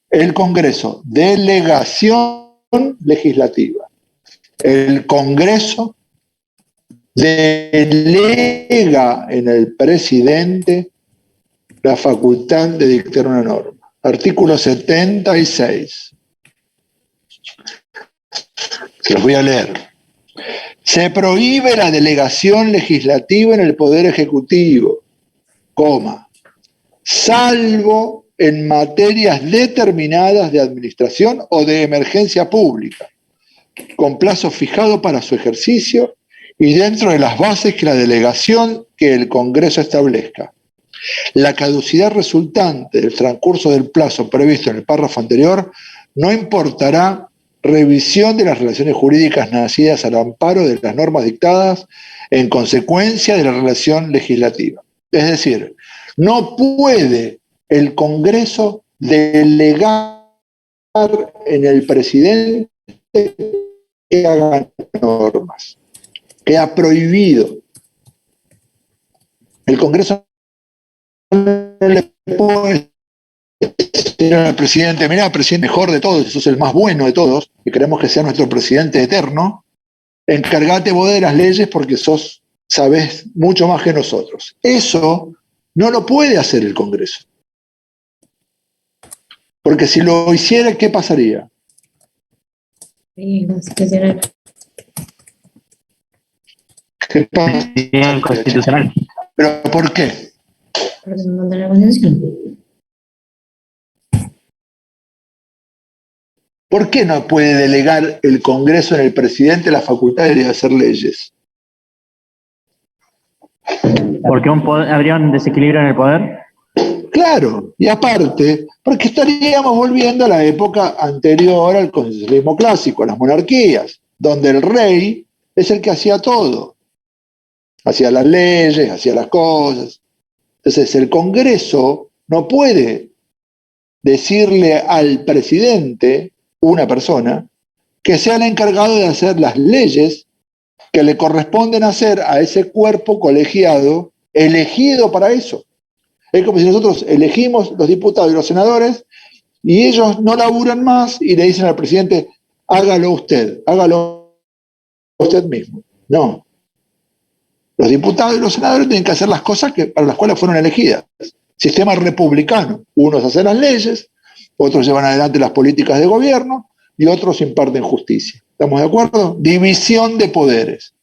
El Congreso, delegación legislativa. El Congreso delega en el presidente la facultad de dictar una norma. Artículo 76. Se los voy a leer. Se prohíbe la delegación legislativa en el Poder Ejecutivo, salvo en materias determinadas de administración o de emergencia pública, con plazo fijado para su ejercicio y dentro de las bases que la delegación que el Congreso establezca. La caducidad resultante del transcurso del plazo previsto en el párrafo anterior no importará revisión de las relaciones jurídicas nacidas al amparo de las normas dictadas en consecuencia de la relación legislativa. Es decir, no puede el Congreso delegar en el presidente que haga normas. Queda prohibido. El Congreso no le puede decir al presidente: mirá, presidente mejor de todos, sos el más bueno de todos, y queremos que sea nuestro presidente eterno, encargate vos de las leyes porque sabés mucho más que nosotros. Eso no lo puede hacer el Congreso. Porque si lo hiciera, ¿qué pasaría? ¿Qué pasaría? Constitucional. ¿Pero por qué? Porque se encuentra en la Constitución. ¿Por qué no puede delegar el Congreso en el presidente la facultad de hacer leyes? Porque habría un desequilibrio en el poder. Claro, y aparte, porque estaríamos volviendo a la época anterior al constitucionalismo clásico, a las monarquías, donde el rey es el que hacía todo. Hacía las leyes, hacía las cosas. Entonces, el Congreso no puede decirle al presidente, una persona, que sea el encargado de hacer las leyes que le corresponden hacer a ese cuerpo colegiado elegido para eso. Es como si nosotros elegimos los diputados y los senadores y ellos no laburan más y le dicen al presidente, hágalo usted mismo. No. Los diputados y los senadores tienen que hacer las cosas para las cuales fueron elegidas. Sistema republicano. Unos hacen las leyes, otros llevan adelante las políticas de gobierno y otros imparten justicia. ¿Estamos de acuerdo? División de poderes.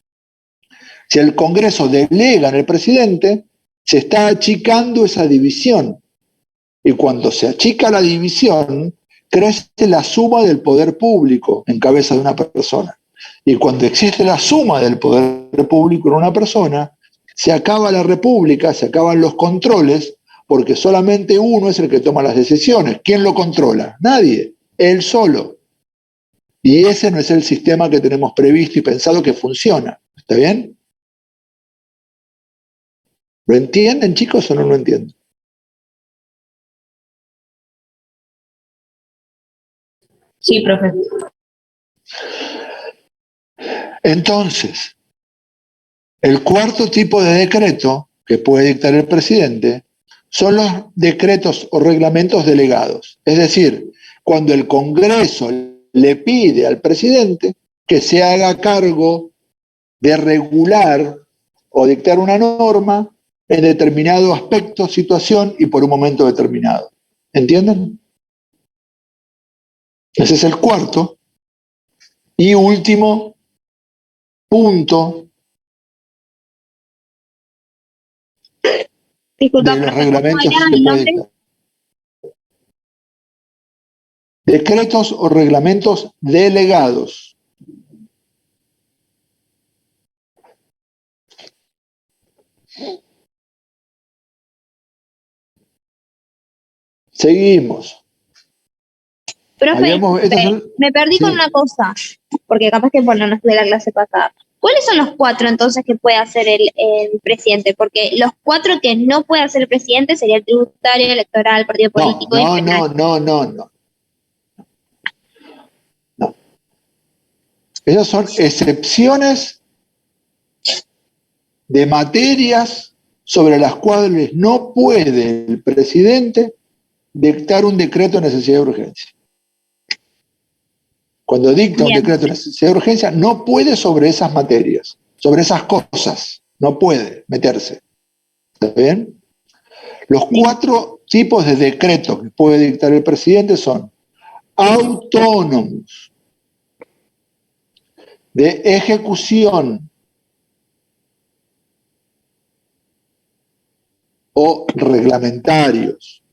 Si el Congreso delega en el presidente, se está achicando esa división. Y cuando se achica la división, crece la suma del poder público en cabeza de una persona. Y cuando existe la suma del poder público en una persona, se acaba la república, se acaban los controles, porque solamente uno es el que toma las decisiones. ¿Quién lo controla? Nadie, él solo. Y ese no es el sistema que tenemos previsto y pensado que funciona. ¿Está bien? ¿Lo entienden, chicos, o no lo entienden? Sí, profe. Entonces, el cuarto tipo de decreto que puede dictar el presidente son los decretos o reglamentos delegados. Es decir, cuando el Congreso le pide al presidente que se haga cargo de regular o dictar una norma en determinado aspecto, situación y por un momento determinado. ¿Entienden? Ese es el cuarto y último punto Disculpa, de los profe, reglamentos ¿cómo era que el puede nombre? dictar. Decretos o reglamentos delegados. Seguimos. Profe, me perdí Sí. con una cosa, porque capaz que bueno, no estuve la clase pasada. ¿Cuáles son los 4 entonces que puede hacer el presidente? Porque los 4 que no puede hacer el presidente sería el tributario, electoral, partido político y penal. No. Esas son excepciones de materias sobre las cuales no puede el presidente dictar un decreto de necesidad de urgencia. Cuando dicta un decreto de necesidad de urgencia, no puede sobre esas materias, sobre esas cosas, no puede meterse. ¿Está bien? Los 4 tipos de decretos que puede dictar el presidente son autónomos, de ejecución o reglamentarios.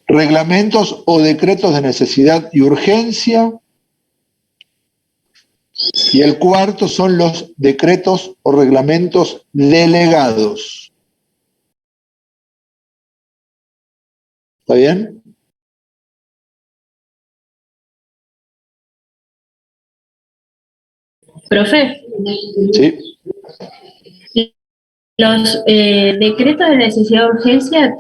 Reglamentos o decretos de necesidad y urgencia. Y el cuarto son los decretos o reglamentos delegados. ¿Está bien? Profe. Sí. ¿Los decretos de necesidad de urgencia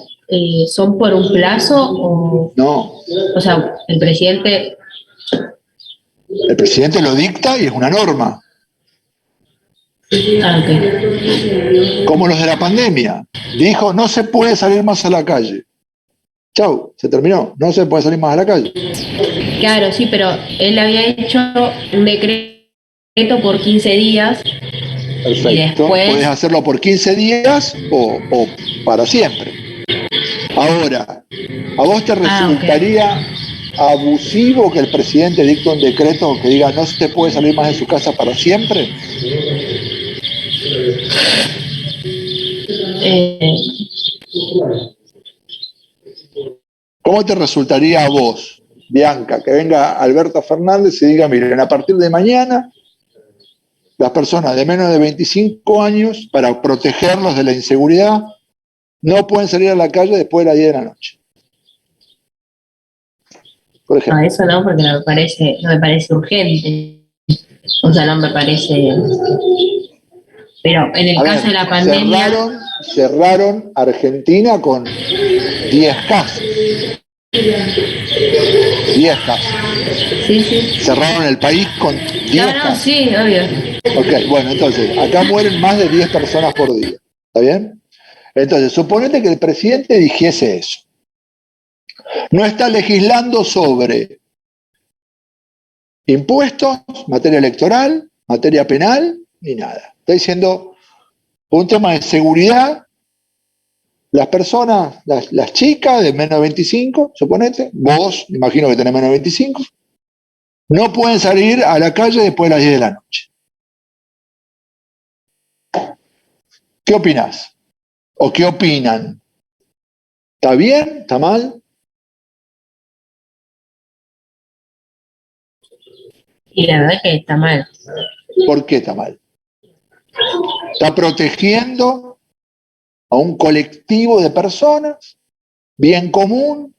son por un plazo o...? No. O sea, el presidente... El presidente lo dicta y es una norma. Ah, ok. Como los de la pandemia. Dijo, no se puede salir más a la calle. Chau, se terminó. No se puede salir más a la calle. Claro, sí, pero él había hecho un decreto por 15 días. Perfecto. Y después... Puedes hacerlo por 15 días o para siempre. Ahora, ¿a vos te resultaría abusivo que el presidente dicte un decreto que diga no se puede salir más de su casa para siempre? ¿Cómo te resultaría a vos, Bianca, que venga Alberto Fernández y diga, miren, a partir de mañana las personas de menos de 25 años, para protegerlos de la inseguridad, no pueden salir a la calle después de las 10 de la noche? Por ejemplo. No, eso no, porque no me parece urgente. O sea, no me parece... Pero en el caso de la pandemia... Cerraron Argentina con 10 casos. 10 casos. Sí, sí. Cerraron el país con 10 No, casos. sí, obvio. Ok, bueno, entonces, acá mueren más de 10 personas por día. ¿Está bien? Entonces, suponete que el presidente dijese eso. No está legislando sobre impuestos, materia electoral, materia penal, ni nada. Está diciendo un tema de seguridad. Las personas, las chicas de menos de 25, suponete, vos, imagino que tenés menos de 25, no pueden salir a la calle después de las 10 de la noche. ¿Qué opinás? ¿O qué opinan? ¿Está bien? ¿Está mal? Y la verdad que está mal. ¿Por qué está mal? Está protegiendo a un colectivo de personas, bien común,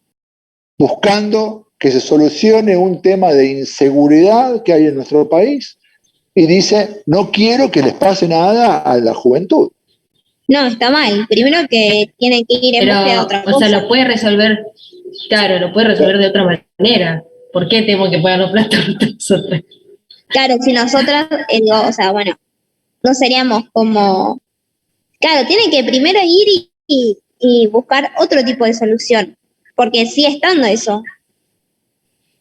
buscando que se solucione un tema de inseguridad que hay en nuestro país, y dice, no quiero que les pase nada a la juventud. No, está mal. Primero que tienen que ir en Pero, búsqueda de otra o cosa. sea, lo puede resolver, claro, lo puede resolver de otra manera. ¿Por qué tengo que pagar los platos nosotros? Claro, si nosotras, digo, o sea, bueno, no seríamos como... Claro, tienen que primero ir y buscar otro tipo de solución, porque sigue estando eso.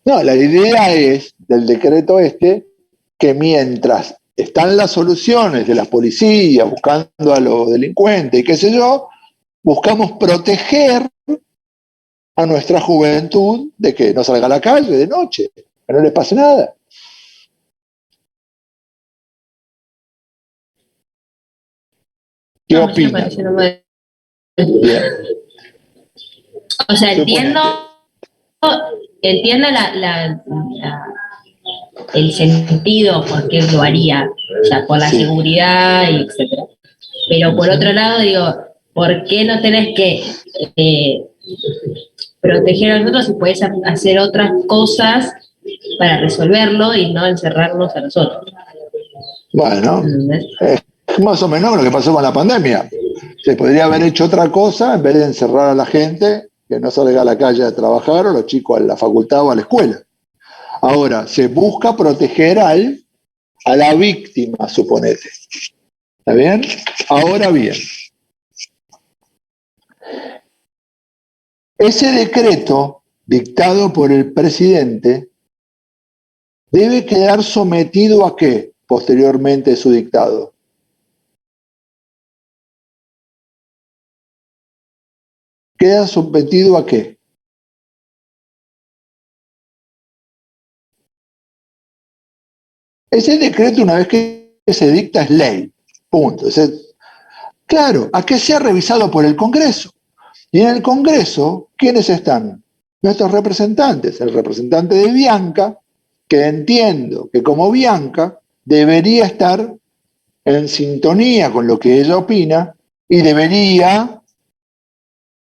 No, la idea es, del decreto este, que mientras están las soluciones de la policía buscando a los delincuentes y qué sé yo, buscamos proteger a nuestra juventud de que no salga a la calle de noche, que no les pase nada. ¿Qué No, sí me opinan? parece normal. Bien. O sea, Suponete. entiendo el sentido por qué lo haría, o sea, por la Sí. seguridad y etcétera. Pero por otro lado, digo, ¿por qué no tenés que proteger a nosotros si podés hacer otras cosas para resolverlo y no encerrarnos a nosotros? Bueno, es más o menos lo que pasó con la pandemia. Se podría haber hecho otra cosa en vez de encerrar a la gente que no salga a la calle a trabajar o los chicos a la facultad o a la escuela. Ahora, se busca proteger a la víctima, suponete. ¿Está bien? Ahora bien, ese decreto dictado por el presidente debe quedar sometido a ¿qué? Posteriormente de su dictado. ¿Queda sometido a qué? Ese decreto, una vez que se dicta, es ley. Punto. Claro, a que sea revisado por el Congreso. Y en el Congreso, ¿quiénes están? Nuestros representantes. El representante de Bianca, que entiendo que como Bianca debería estar en sintonía con lo que ella opina y debería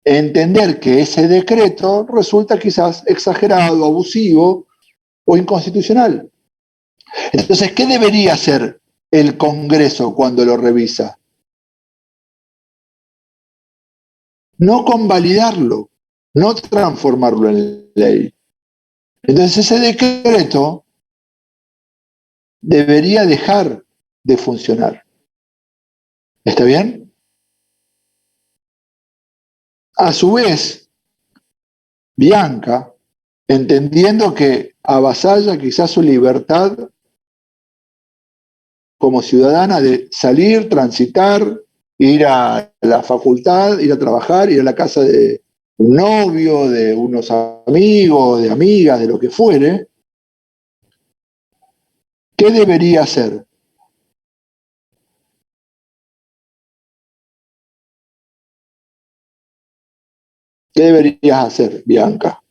entender que ese decreto resulta quizás exagerado, abusivo o inconstitucional. Entonces, ¿qué debería hacer el Congreso cuando lo revisa? No convalidarlo, no transformarlo en ley. Entonces, ese decreto debería dejar de funcionar. ¿Está bien? A su vez, Bianca, entendiendo que avasalla quizás su libertad como ciudadana de salir, transitar, ir a la facultad, ir a trabajar, ir a la casa de un novio, de unos amigos, de amigas, de lo que fuere, ¿qué debería hacer? ¿Qué deberías hacer, Bianca?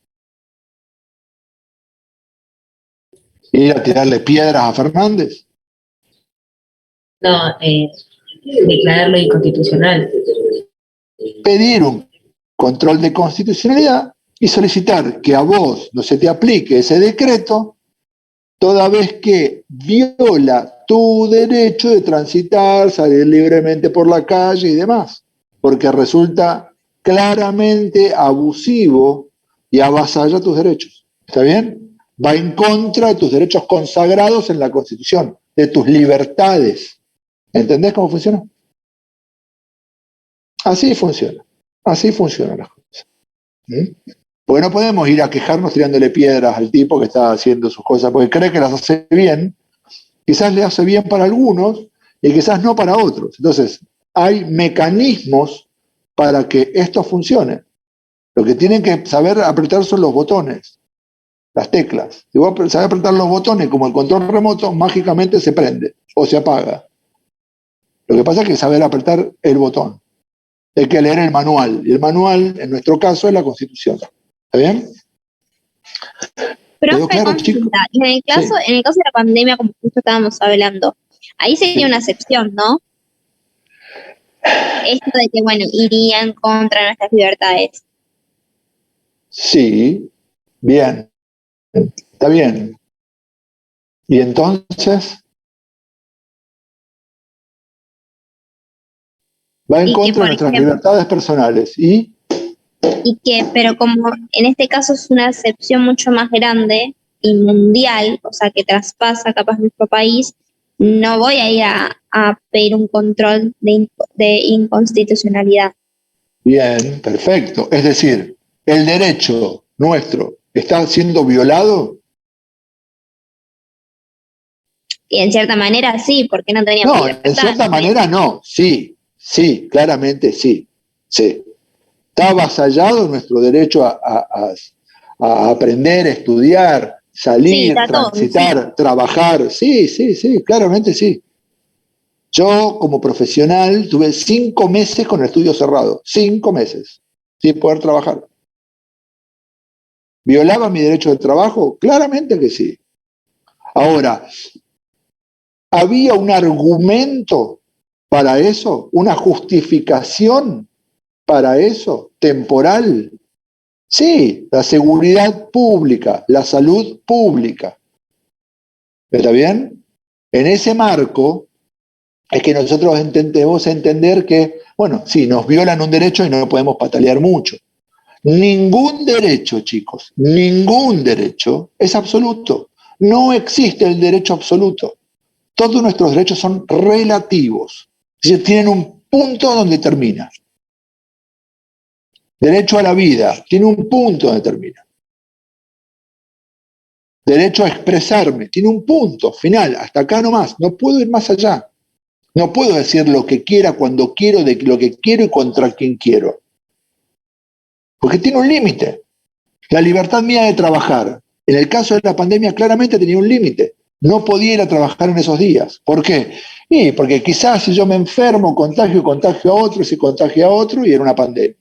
¿Ir a tirarle piedras a Fernández? No, declararlo inconstitucional. Pedir un control de constitucionalidad y solicitar que a vos no se te aplique ese decreto toda vez que viola tu derecho de transitar, salir libremente por la calle y demás, porque resulta claramente abusivo y avasalla tus derechos. ¿Está bien? Va en contra de tus derechos consagrados en la Constitución, de tus libertades. ¿Entendés cómo funciona? Así funciona. Así funcionan las cosas. ¿Mm? Porque no podemos ir a quejarnos tirándole piedras al tipo que está haciendo sus cosas, porque cree que las hace bien, quizás le hace bien para algunos y quizás no para otros. Entonces, hay mecanismos para que esto funcione. Lo que tienen que saber apretar son los botones, las teclas. Si vos sabés apretar los botones como el control remoto, mágicamente se prende o se apaga. Lo que pasa es que saber apretar el botón. Hay que leer el manual. Y el manual, en nuestro caso, es la Constitución. ¿Está bien? ¿Quedó Profe, claro, chicos? consulta. Sí. En el caso de la pandemia, como justo estábamos hablando, ahí sería una excepción, ¿no? Esto de que, bueno, iría en contra de nuestras libertades. Sí, bien. Está bien. Y entonces va en Y que, contra de por nuestras ejemplo, libertades personales. pero como en este caso es una excepción mucho más grande y mundial, o sea, que traspasa capaz nuestro país, no voy a ir a pedir un control de inconstitucionalidad. Bien, perfecto. Es decir, el derecho nuestro está siendo violado. Y en cierta manera sí, porque no teníamos No, libertad. en cierta manera no. Sí, sí, claramente sí. Sí. Está avasallado nuestro derecho a aprender, estudiar, Sí, salir, está todo, sí. transitar, trabajar. Sí, sí, sí, claramente sí. Yo, como profesional, tuve 5 meses con el estudio cerrado. 5 meses, sin poder trabajar. ¿Violaba mi derecho de trabajo? Claramente que sí. Ahora, ¿había un argumento para eso? ¿Una justificación para eso? ¿Temporal? Sí, la seguridad pública, la salud pública. ¿Está bien? En ese marco es que nosotros debemos entender que, bueno, sí, nos violan un derecho y no podemos patalear mucho. Ningún derecho, chicos, ningún derecho es absoluto. No existe el derecho absoluto. Todos nuestros derechos son relativos. Es decir, tienen un punto donde termina. Derecho a la vida tiene un punto donde termina. Derecho a expresarme tiene un punto final, hasta acá nomás. No puedo ir más allá. No puedo decir lo que quiera, cuando quiero, de lo que quiero y contra quien quiero. Porque tiene un límite. La libertad mía de trabajar, en el caso de la pandemia, claramente tenía un límite. No podía ir a trabajar en esos días. ¿Por qué? Porque quizás si yo me enfermo, contagio a otro, y se contagia a otro, y era una pandemia.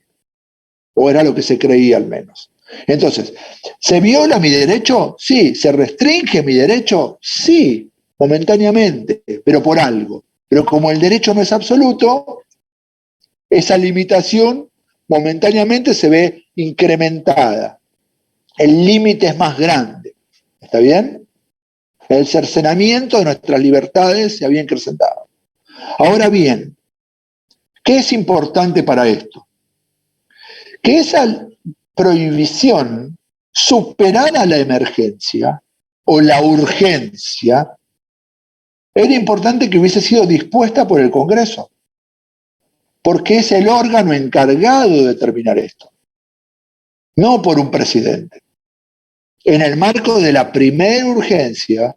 O era lo que se creía al menos. Entonces, ¿se viola mi derecho? Sí. ¿Se restringe mi derecho? Sí, momentáneamente, pero por algo. Pero como el derecho no es absoluto, esa limitación momentáneamente se ve incrementada. El límite es más grande. ¿Está bien? El cercenamiento de nuestras libertades se había incrementado. Ahora bien, ¿qué es importante para esto? Que esa prohibición superara la emergencia o la urgencia, era importante que hubiese sido dispuesta por el Congreso, porque es el órgano encargado de determinar esto, no por un presidente. En el marco de la primera urgencia,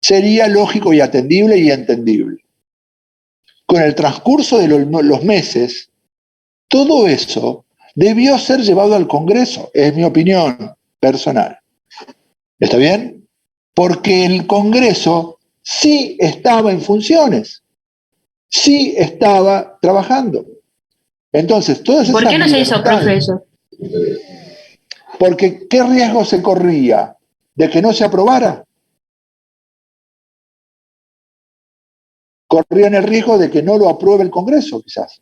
sería lógico y atendible y entendible. Con el transcurso de los meses, todo eso debió ser llevado al Congreso, es mi opinión personal. ¿Está bien? Porque el Congreso sí estaba en funciones, sí estaba trabajando. Entonces, todas esas ¿Por qué no se hizo, profe, libertades, eso? porque ¿qué riesgo se corría? ¿De que no se aprobara? Corrían el riesgo de que no lo apruebe el Congreso, quizás.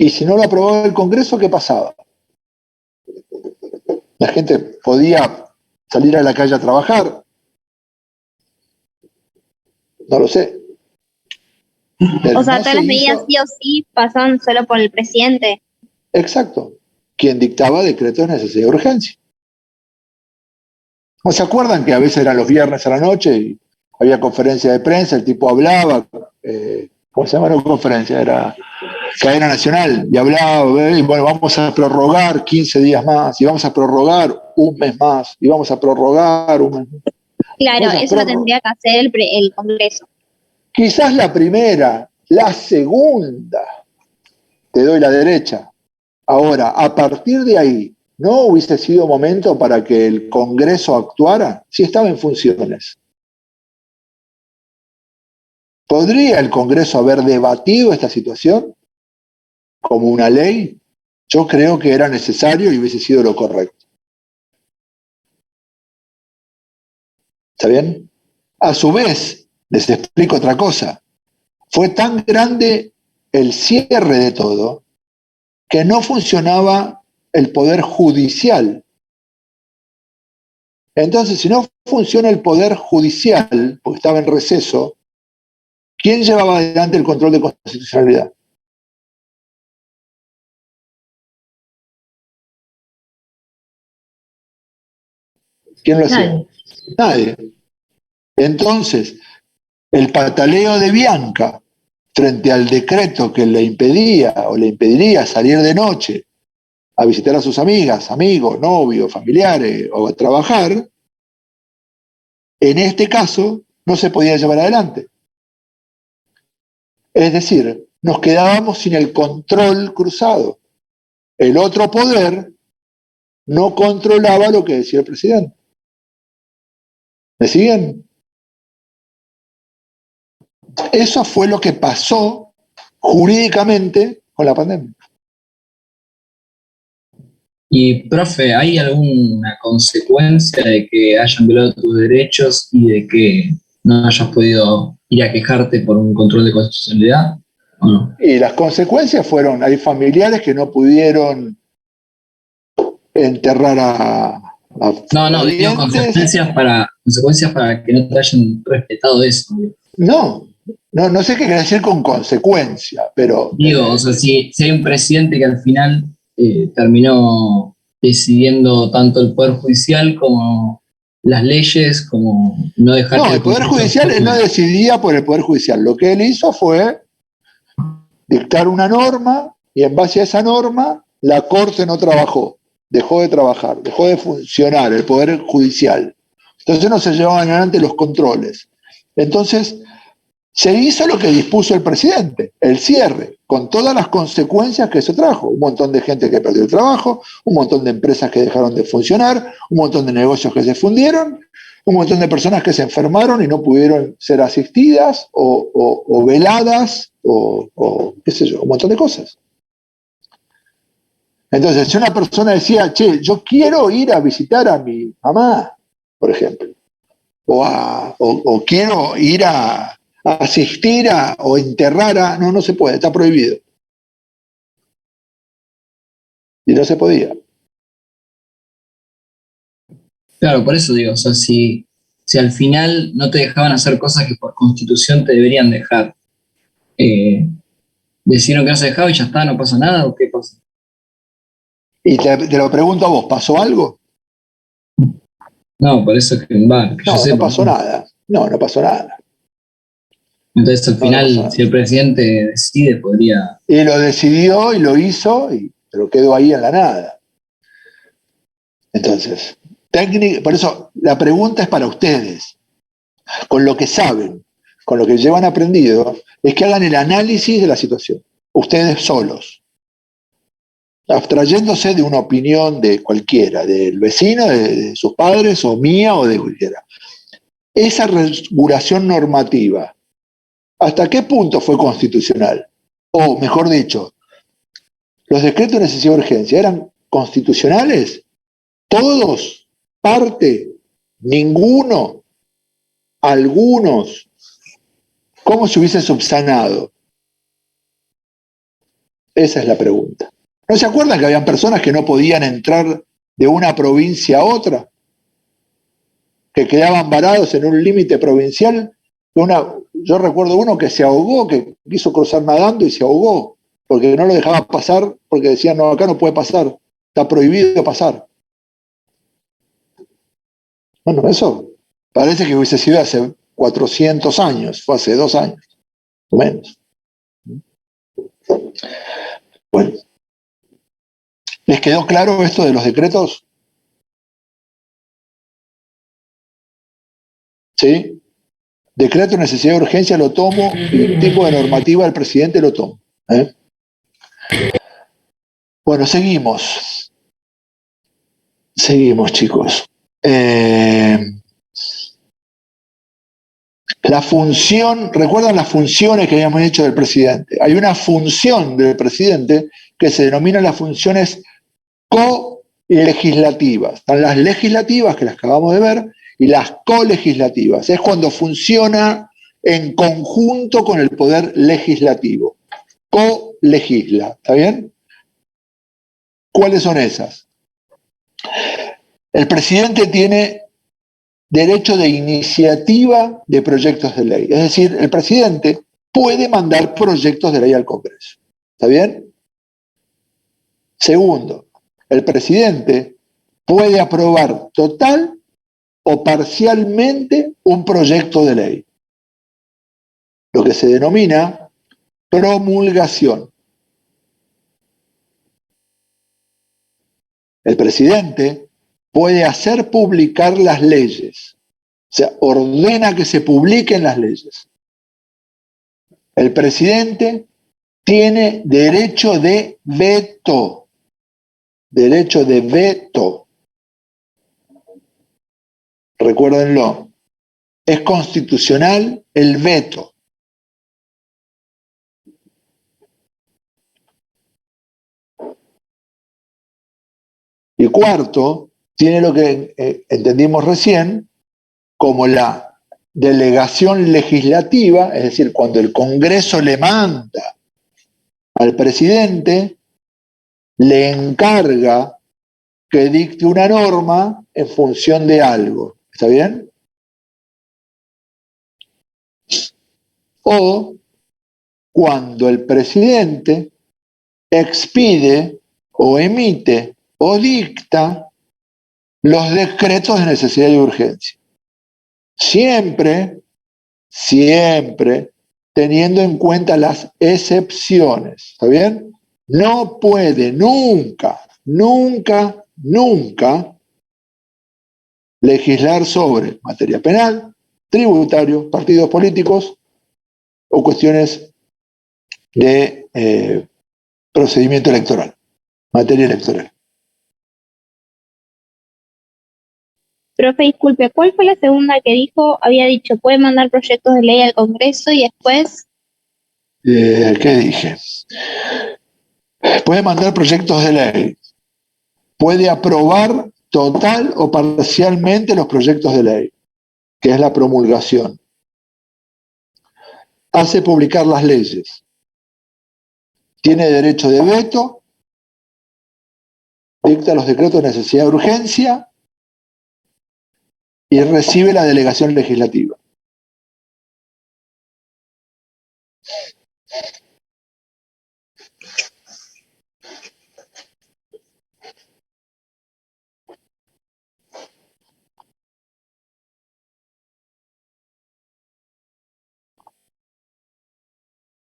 Y si no lo aprobaba el Congreso, ¿qué pasaba? La gente podía salir a la calle a trabajar. No lo sé. Pero O sea, no todas se las medidas hizo. sí o sí pasan solo por el presidente. Exacto. quien dictaba decretos de necesidad y urgencia. ¿No se acuerdan que a veces eran los viernes a la noche y había conferencia de prensa, el tipo hablaba, ¿cómo se llama la conferencia? Era cadena nacional, y hablaba, y bueno, vamos a prorrogar 15 días más, y vamos a prorrogar un mes más, y vamos a prorrogar un mes más. Claro, Vamos a eso lo tendría que hacer el Congreso. Quizás la primera, la segunda, te doy la derecha. Ahora, a partir de ahí, ¿no hubiese sido momento para que el Congreso actuara si estaba en funciones? ¿Podría el Congreso haber debatido esta situación como una ley? Yo creo que era necesario y hubiese sido lo correcto. ¿Está bien? A su vez, les explico otra cosa. Fue tan grande el cierre de todo que no funcionaba el poder judicial. Entonces, si no funciona el poder judicial, porque estaba en receso, ¿quién llevaba adelante el control de constitucionalidad? ¿Quién lo hacía? Nadie. Entonces, el pataleo de Bianca frente al decreto que le impedía o le impediría salir de noche a visitar a sus amigas, amigos, novios, familiares o a trabajar, en este caso no se podía llevar adelante. Es decir, nos quedábamos sin el control cruzado. El otro poder no controlaba lo que decía el presidente. ¿Me siguen? Eso fue lo que pasó jurídicamente con la pandemia. Y, profe, ¿hay alguna consecuencia de que hayan violado tus derechos y de que no hayas podido ir a quejarte por un control de constitucionalidad? ¿O no? Y las consecuencias fueron, hay familiares que no pudieron enterrar a No, digo consecuencias para que no te hayan respetado eso. No sé qué quiere decir con consecuencia, pero... Digo, o sea, si hay un presidente que al final terminó decidiendo tanto el Poder Judicial como las leyes, como no dejar... No, el Poder Judicial, él no decidía por el Poder Judicial. Lo que él hizo fue dictar una norma y en base a esa norma la Corte no trabajó, dejó de trabajar, dejó de funcionar el Poder Judicial. Entonces no se llevaban adelante los controles. Entonces se hizo lo que dispuso el presidente, el cierre, con todas las consecuencias que eso trajo. Un montón de gente que perdió el trabajo, un montón de empresas que dejaron de funcionar, un montón de negocios que se fundieron, un montón de personas que se enfermaron y no pudieron ser asistidas o veladas o qué sé yo, un montón de cosas. Entonces, si una persona decía, che, yo quiero ir a visitar a mi mamá, por ejemplo, o quiero ir a asistir o enterrar a... No se puede, está prohibido. Y no se podía. Claro, por eso digo, o sea, si al final no te dejaban hacer cosas que por constitución te deberían dejar, decidieron que no se dejaba y ya está, no pasa nada, ¿o qué pasa? Y te lo pregunto a vos, ¿pasó algo? No, por eso que va, que yo sepa, no pasó nada. No pasó nada. Entonces al final, si el presidente decide, podría... Y lo decidió y lo hizo, pero quedó ahí en la nada. Entonces, por eso la pregunta es para ustedes. Con lo que saben, con lo que llevan aprendido, es que hagan el análisis de la situación. Ustedes solos. Abstrayéndose de una opinión de cualquiera, del vecino, de sus padres, o mía, o de cualquiera. Esa regulación normativa, ¿hasta qué punto fue constitucional? O, mejor dicho, ¿los decretos de necesidad de urgencia eran constitucionales? ¿Todos? ¿Parte? ¿Ninguno? ¿Algunos? ¿Cómo se hubiese subsanado? Esa es la pregunta. ¿No se acuerdan que habían personas que no podían entrar de una provincia a otra? Que quedaban varados en un límite provincial. Yo recuerdo uno que se ahogó, que quiso cruzar nadando y se ahogó, porque no lo dejaba pasar, porque decían, no, acá no puede pasar, Está prohibido pasar. Bueno, eso parece que hubiese sido hace 400 años, fue hace 2 años, o menos. Bueno, ¿les quedó claro esto de los decretos? ¿Sí? Decreto de necesidad de urgencia lo tomo y un tipo de normativa del presidente lo tomo. Bueno, seguimos. Seguimos, chicos. La función, ¿recuerdan las funciones que habíamos hecho del presidente? Hay una función del presidente que se denomina las funciones colegislativas. Están las legislativas, que las acabamos de ver, y las colegislativas. Es cuando funciona en conjunto con el poder legislativo. Colegisla, ¿está bien? ¿Cuáles son esas? El presidente tiene derecho de iniciativa de proyectos de ley. Es decir, el presidente puede mandar proyectos de ley al Congreso. ¿Está bien? Segundo, el presidente puede aprobar total o parcialmente un proyecto de ley, lo que se denomina promulgación. El presidente puede hacer publicar las leyes, o sea, ordena que se publiquen las leyes. El presidente tiene derecho de veto, derecho de veto. Recuérdenlo, es constitucional el veto. Y cuarto, tiene lo que entendimos recién como la delegación legislativa, es decir, cuando el Congreso le manda al presidente, le encarga que dicte una norma en función de algo. ¿Está bien? O cuando el presidente expide o emite o dicta los decretos de necesidad y urgencia. Siempre teniendo en cuenta las excepciones. ¿Está bien? No puede nunca legislar sobre materia penal, tributario, partidos políticos o cuestiones de procedimiento electoral, materia electoral. Profe, disculpe, ¿cuál fue la segunda que dijo? Había dicho, puede mandar proyectos de ley al Congreso y después... ¿Qué dije? Puede mandar proyectos de ley. Puede aprobar total o parcialmente los proyectos de ley, que es la promulgación. Hace publicar las leyes. Tiene derecho de veto. Dicta los decretos de necesidad de urgencia y recibe la delegación legislativa.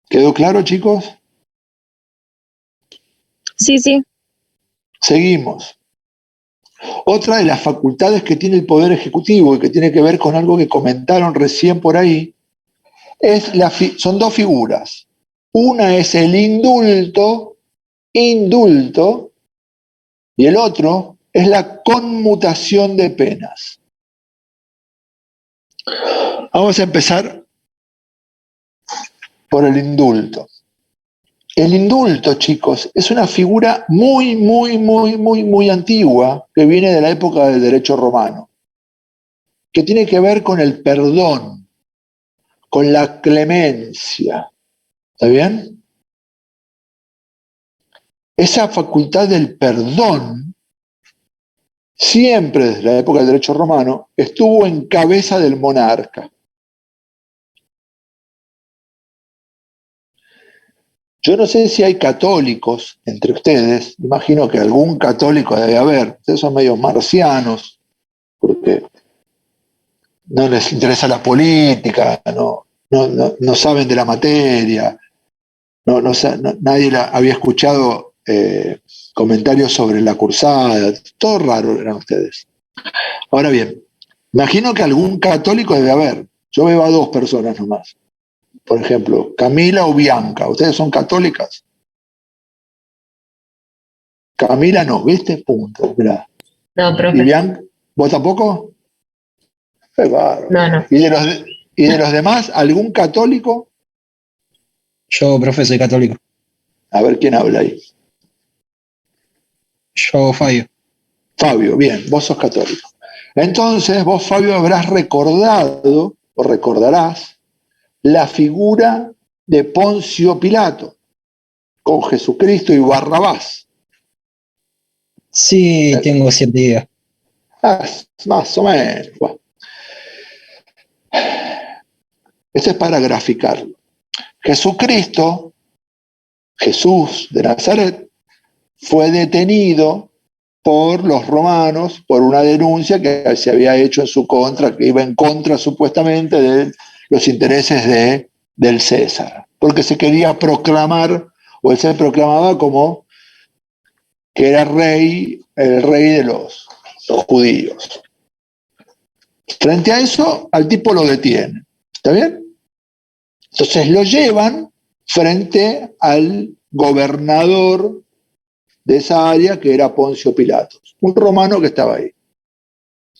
¿Quedó claro, chicos? Sí, sí. Seguimos. Otra de las facultades que tiene el Poder Ejecutivo y que tiene que ver con algo que comentaron recién por ahí, son dos figuras. Una es el indulto, y el otro es la conmutación de penas. Vamos a empezar por el indulto. El indulto, chicos, es una figura muy antigua que viene de la época del derecho romano, que tiene que ver con el perdón, con la clemencia. ¿Está bien? Esa facultad del perdón, siempre desde la época del derecho romano, estuvo en cabeza del monarca. Yo no sé si hay católicos entre ustedes, imagino que algún católico debe haber, ustedes son medio marcianos, porque no les interesa la política, no saben de la materia, nadie había escuchado comentarios sobre la cursada, todo raro eran ustedes. Ahora bien, imagino que algún católico debe haber, yo veo a 2 personas nomás. Por ejemplo, Camila o Bianca. ¿Ustedes son católicas? Camila no, ¿viste? Punto. Mirá. No, profe. ¿Y Bianca? ¿Vos tampoco? Qué bárbaro. No. ¿Y de los demás, algún católico? Yo, profe, soy católico. A ver quién habla ahí. Yo, Fabio. Fabio, bien, vos sos católico. Entonces, vos, Fabio, habrás recordado, o recordarás, la figura de Poncio Pilato, con Jesucristo y Barrabás. Sí, tengo cierta idea. Más o menos. Bueno. Esto es para graficarlo. Jesucristo, Jesús de Nazaret, fue detenido por los romanos por una denuncia que se había hecho en su contra, que iba en contra supuestamente de los intereses del César, porque se quería proclamar, o él se proclamaba como que era el rey de los judíos. Frente a eso, al tipo lo detienen. ¿Está bien? Entonces lo llevan frente al gobernador de esa área, que era Poncio Pilatos, un romano que estaba ahí,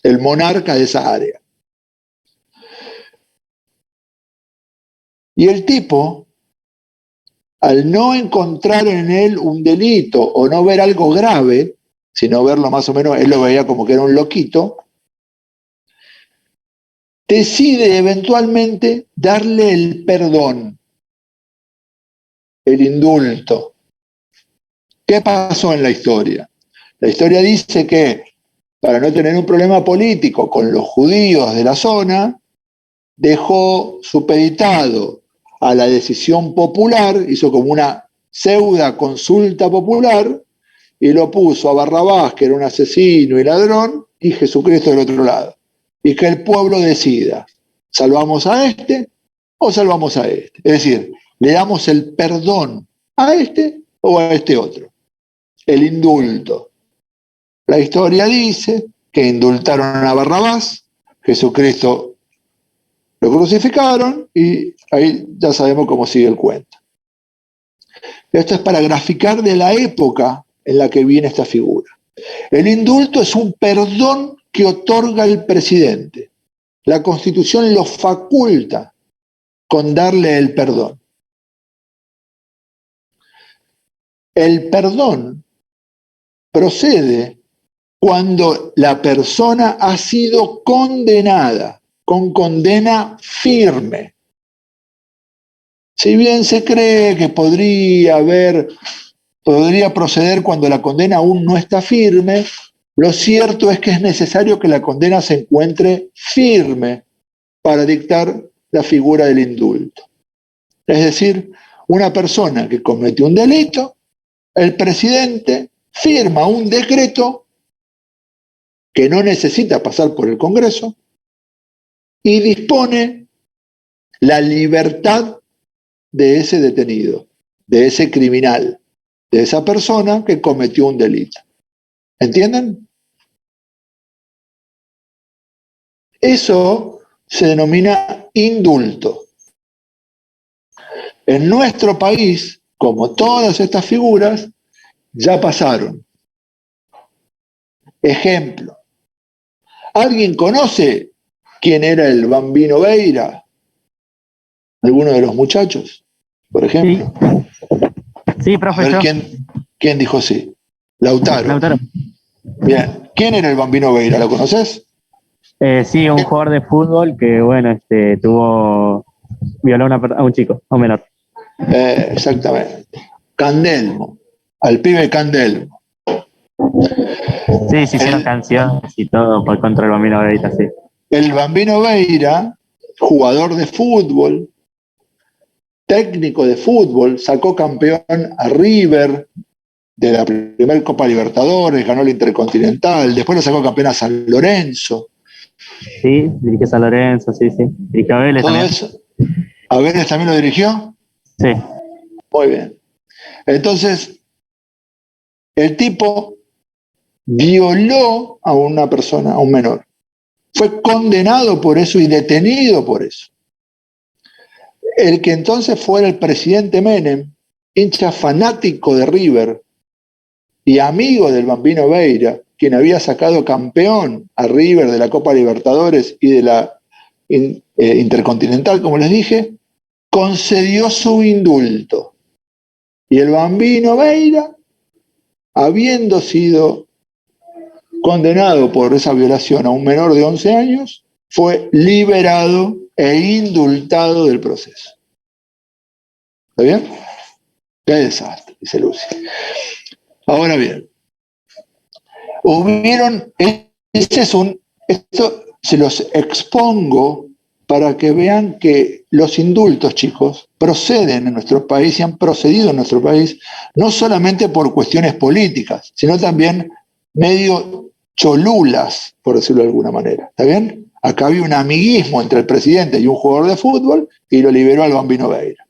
el monarca de esa área. Y el tipo, al no encontrar en él un delito o no ver algo grave, sino verlo más o menos, él lo veía como que era un loquito, decide eventualmente darle el perdón, el indulto. ¿Qué pasó en la historia? La historia dice que, para no tener un problema político con los judíos de la zona, dejó supeditado a la decisión popular, hizo como una pseudo consulta popular, y lo puso a Barrabás, que era un asesino y ladrón, y Jesucristo del otro lado. Y que el pueblo decida, ¿salvamos a este o salvamos a este? Es decir, le damos el perdón a este o a este otro. El indulto. La historia dice que indultaron a Barrabás, Jesucristo lo crucificaron y ahí ya sabemos cómo sigue el cuento. Esto es para graficar de la época en la que viene esta figura. El indulto es un perdón que otorga el presidente. La Constitución lo faculta con darle el perdón. El perdón procede cuando la persona ha sido condenada, con condena firme. Si bien se cree que podría proceder cuando la condena aún no está firme, lo cierto es que es necesario que la condena se encuentre firme para dictar la figura del indulto. Es decir, una persona que cometió un delito, el presidente firma un decreto que no necesita pasar por el Congreso y dispone la libertad de ese detenido, de ese criminal, de esa persona que cometió un delito. ¿Entienden? Eso se denomina indulto. En nuestro país, como todas estas figuras, ya pasaron. Ejemplo. ¿Alguien conoce quién era el Bambino Veira? ¿Alguno de los muchachos, por ejemplo? Sí, profesor. ¿Quién dijo sí? Lautaro. Bien. ¿Quién era el Bambino Veira? ¿Lo conoces? Sí, un jugador de fútbol que, bueno, violó a un chico, a un menor. Exactamente. Candelmo. Al pibe Candelmo. Sí, se hicieron canciones y todo por contra el Bambino Veira, sí. El Bambino Veira, jugador de fútbol, técnico de fútbol, sacó campeón a River de la primera Copa Libertadores, ganó el Intercontinental, después lo sacó campeón a San Lorenzo. Sí, dirigió San Lorenzo, sí, sí. Dirigió a Vélez Todo también. eso. ¿A Vélez también lo dirigió? Sí. Muy bien. Entonces, el tipo violó a una persona, a un menor. Fue condenado por eso y detenido por eso. El que entonces fuera el presidente Menem, hincha fanático de River y amigo del Bambino Veira, quien había sacado campeón a River de la Copa Libertadores y de la Intercontinental, como les dije, concedió su indulto. Y el Bambino Veira, habiendo sido condenado por esa violación a un menor de 11 años, fue liberado e indultado del proceso. ¿Está bien? Qué desastre, dice Lucy. Ahora bien, esto se los expongo para que vean que los indultos, chicos, proceden en nuestro país y han procedido en nuestro país no solamente por cuestiones políticas, sino también medio cholulas, por decirlo de alguna manera. ¿Está bien? Acá había un amiguismo entre el presidente y un jugador de fútbol y lo liberó al Bambino Veira.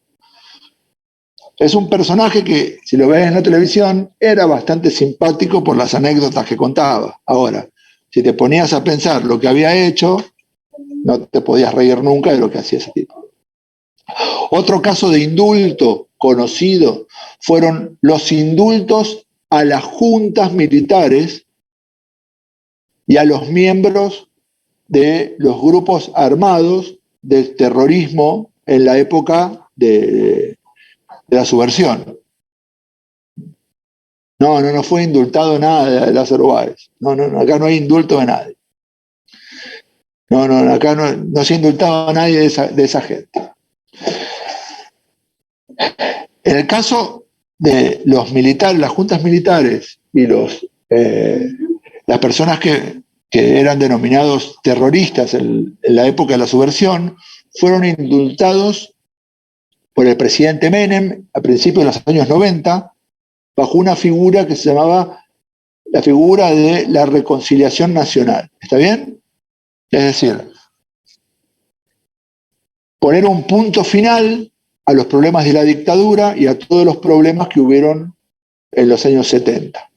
Es un personaje que, si lo ves en la televisión, era bastante simpático por las anécdotas que contaba. Ahora, si te ponías a pensar lo que había hecho, no te podías reír nunca de lo que hacía ese tipo. Otro caso de indulto conocido fueron los indultos a las juntas militares y a los miembros de los grupos armados del terrorismo en la época de la subversión. No fue indultado nada de Lázaro Báez. No, acá no hay indulto de nadie. Acá no se ha indultado a nadie de esa gente. En el caso de los militares, las juntas militares y las personas que eran denominados terroristas en la época de la subversión, fueron indultados por el presidente Menem a principios de los años 90, bajo una figura que se llamaba la figura de la reconciliación nacional. ¿Está bien? Es decir, poner un punto final a los problemas de la dictadura y a todos los problemas que hubieron en los años 70.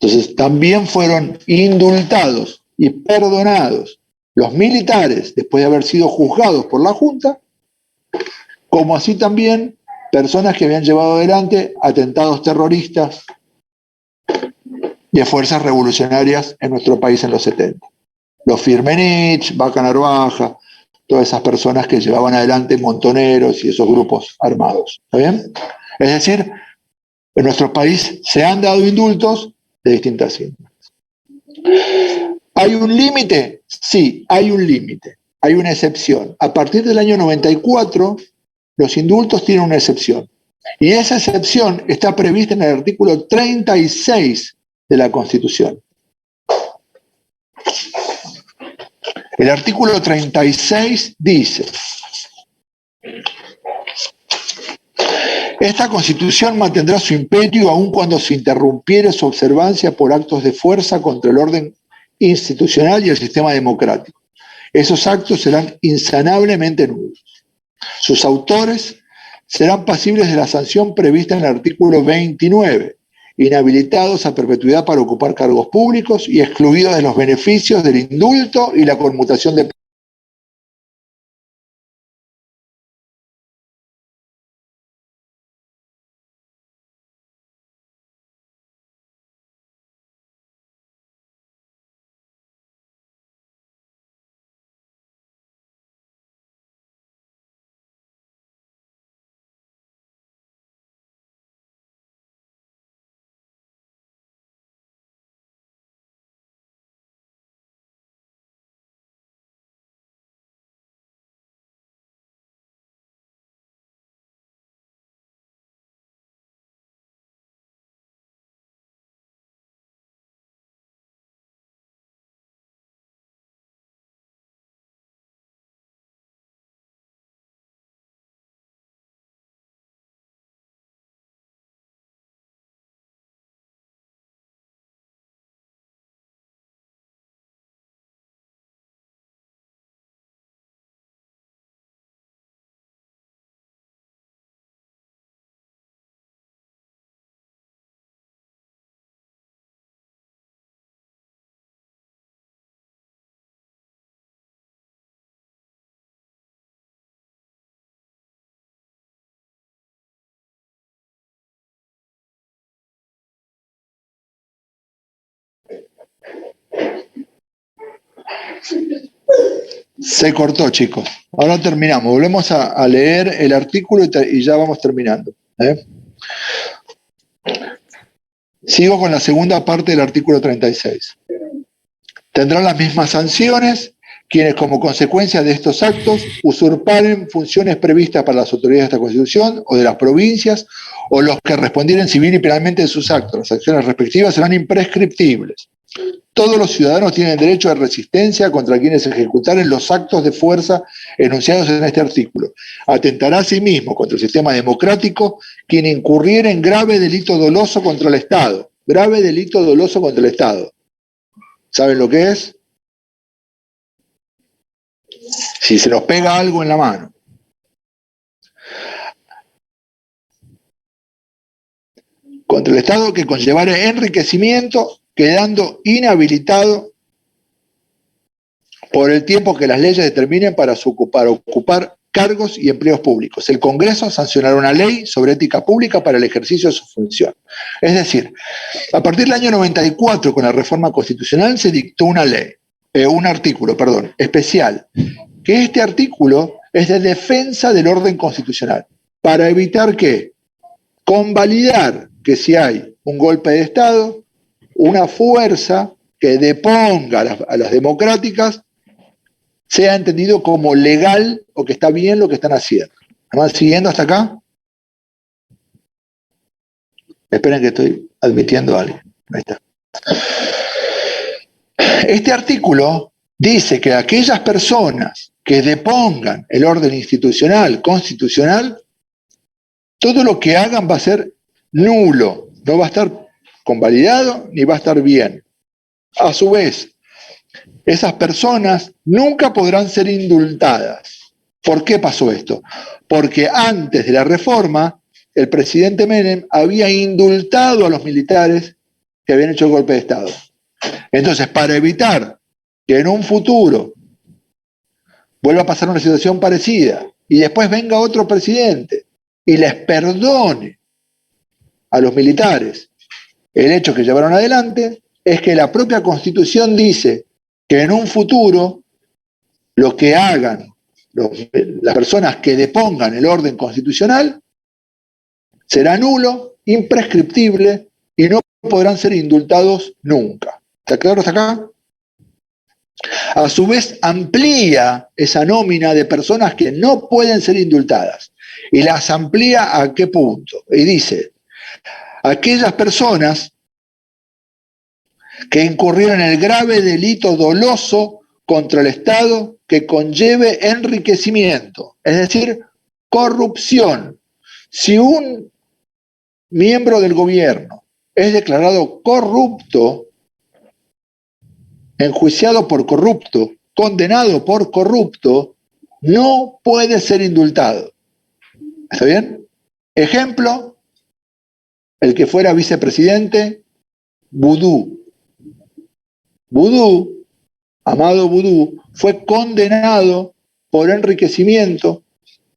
Entonces, también fueron indultados y perdonados los militares después de haber sido juzgados por la Junta, como así también personas que habían llevado adelante atentados terroristas de fuerzas revolucionarias en nuestro país en los 70. Los Firmenich, Vaca Narvaja, todas esas personas que llevaban adelante montoneros y esos grupos armados. ¿Está bien? Es decir, en nuestro país se han dado indultos de distintas índoles. ¿Hay un límite? Sí, hay un límite. Hay una excepción. A partir del año 94, los indultos tienen una excepción. Y esa excepción está prevista en el artículo 36 de la Constitución. El artículo 36 dice: esta Constitución mantendrá su imperio aun cuando se interrumpiere su observancia por actos de fuerza contra el orden institucional y el sistema democrático. Esos actos serán insanablemente nulos. Sus autores serán pasibles de la sanción prevista en el artículo 29, inhabilitados a perpetuidad para ocupar cargos públicos y excluidos de los beneficios del indulto y la conmutación de Se cortó, chicos. Ahora terminamos. Volvemos a leer el artículo y ya vamos terminando. Sigo con la segunda parte del artículo 36. Tendrán las mismas sanciones quienes como consecuencia de estos actos usurparen funciones previstas para las autoridades de esta Constitución o de las provincias, o los que respondieren civil y penalmente de sus actos. Las acciones respectivas serán imprescriptibles. Todos los ciudadanos tienen derecho de resistencia contra quienes ejecutaren los actos de fuerza enunciados en este artículo. Atentará asimismo contra el sistema democrático quien incurriera en grave delito doloso contra el Estado. Grave delito doloso contra el Estado. ¿Saben lo que es? Si se nos pega algo en la mano. Contra el Estado que conllevara enriquecimiento, quedando inhabilitado por el tiempo que las leyes determinen para ocupar cargos y empleos públicos. El Congreso sancionará una ley sobre ética pública para el ejercicio de su función. Es decir, a partir del año 94, con la reforma constitucional, se dictó una ley, un artículo, especial, que este artículo es de defensa del orden constitucional, para evitar que, convalidar que si hay un golpe de Estado, una fuerza que deponga a las democráticas, sea entendido como legal o que está bien lo que están haciendo. ¿Me van siguiendo hasta acá? Esperen que estoy admitiendo a alguien. Ahí está. Este artículo dice que aquellas personas que depongan el orden institucional, constitucional, todo lo que hagan va a ser nulo, no va a estar convalidado ni va a estar bien. A su vez, esas personas nunca podrán ser indultadas. ¿Por qué pasó esto? Porque antes de la reforma, el presidente Menem había indultado a los militares que habían hecho el golpe de Estado. Entonces, para evitar que en un futuro vuelva a pasar una situación parecida y después venga otro presidente y les perdone a los militares el hecho que llevaron adelante, es que la propia Constitución dice que en un futuro lo que hagan las personas que depongan el orden constitucional será nulo, imprescriptible y no podrán ser indultados nunca. ¿Está claro hasta acá? A su vez amplía esa nómina de personas que no pueden ser indultadas. ¿Y las amplía a qué punto? Y dice, aquellas personas que incurrieron en el grave delito doloso contra el Estado que conlleve enriquecimiento, es decir, corrupción. Si un miembro del gobierno es declarado corrupto, enjuiciado por corrupto, condenado por corrupto, no puede ser indultado. ¿Está bien? Ejemplo, el que fuera vicepresidente, Vudú. Vudú, Amado Vudú, fue condenado por enriquecimiento,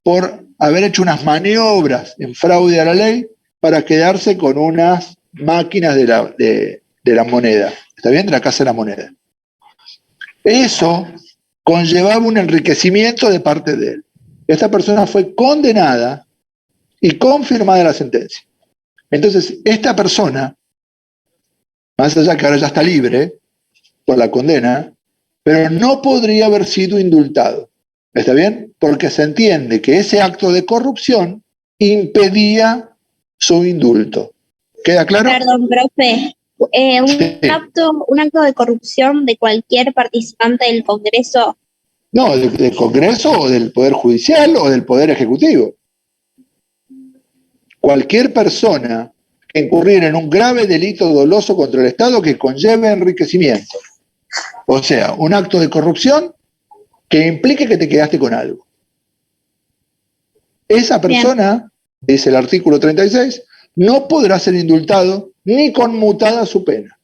por haber hecho unas maniobras en fraude a la ley para quedarse con unas máquinas de la moneda. ¿Está bien? De la Casa de la Moneda. Eso conllevaba un enriquecimiento de parte de él. Esta persona fue condenada y confirmada la sentencia. Entonces, esta persona, más allá que ahora ya está libre por la condena, pero no podría haber sido indultado. ¿Está bien? Porque se entiende que ese acto de corrupción impedía su indulto. ¿Queda claro? Perdón, profe. Un acto de corrupción de cualquier participante del Congreso. No, del Congreso o del Poder Judicial o del Poder Ejecutivo. Cualquier persona que incurriera en un grave delito doloso contra el Estado que conlleve enriquecimiento. O sea, un acto de corrupción que implique que te quedaste con algo. Esa persona, dice el artículo 36, no podrá ser indultado ni conmutada su pena.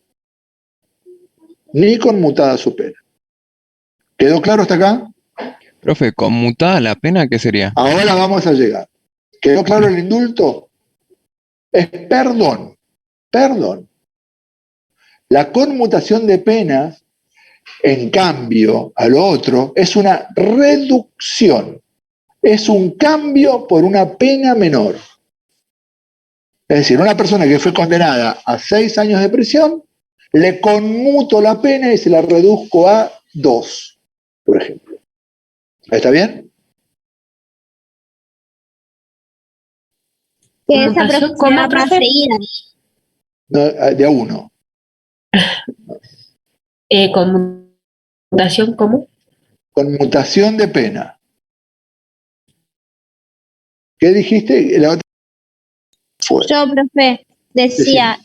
Ni conmutada su pena. ¿Quedó claro hasta acá? Profe, ¿conmutada la pena qué sería? Ahora vamos a llegar. ¿Quedó claro el indulto? Es perdón. Perdón. La conmutación de penas En cambio, a lo otro es una reducción. Es un cambio por una pena menor. Es decir, una persona que fue condenada a 6 años de prisión, le conmuto la pena y se la reduzco a 2, por ejemplo. ¿Está bien? Que esa ¿Conmutación? sea ¿Cómo, más profe? seguida. No, de a 1. ¿Conmutación cómo? Conmutación de pena. ¿Qué dijiste? La otra fue. Yo, profe, decía,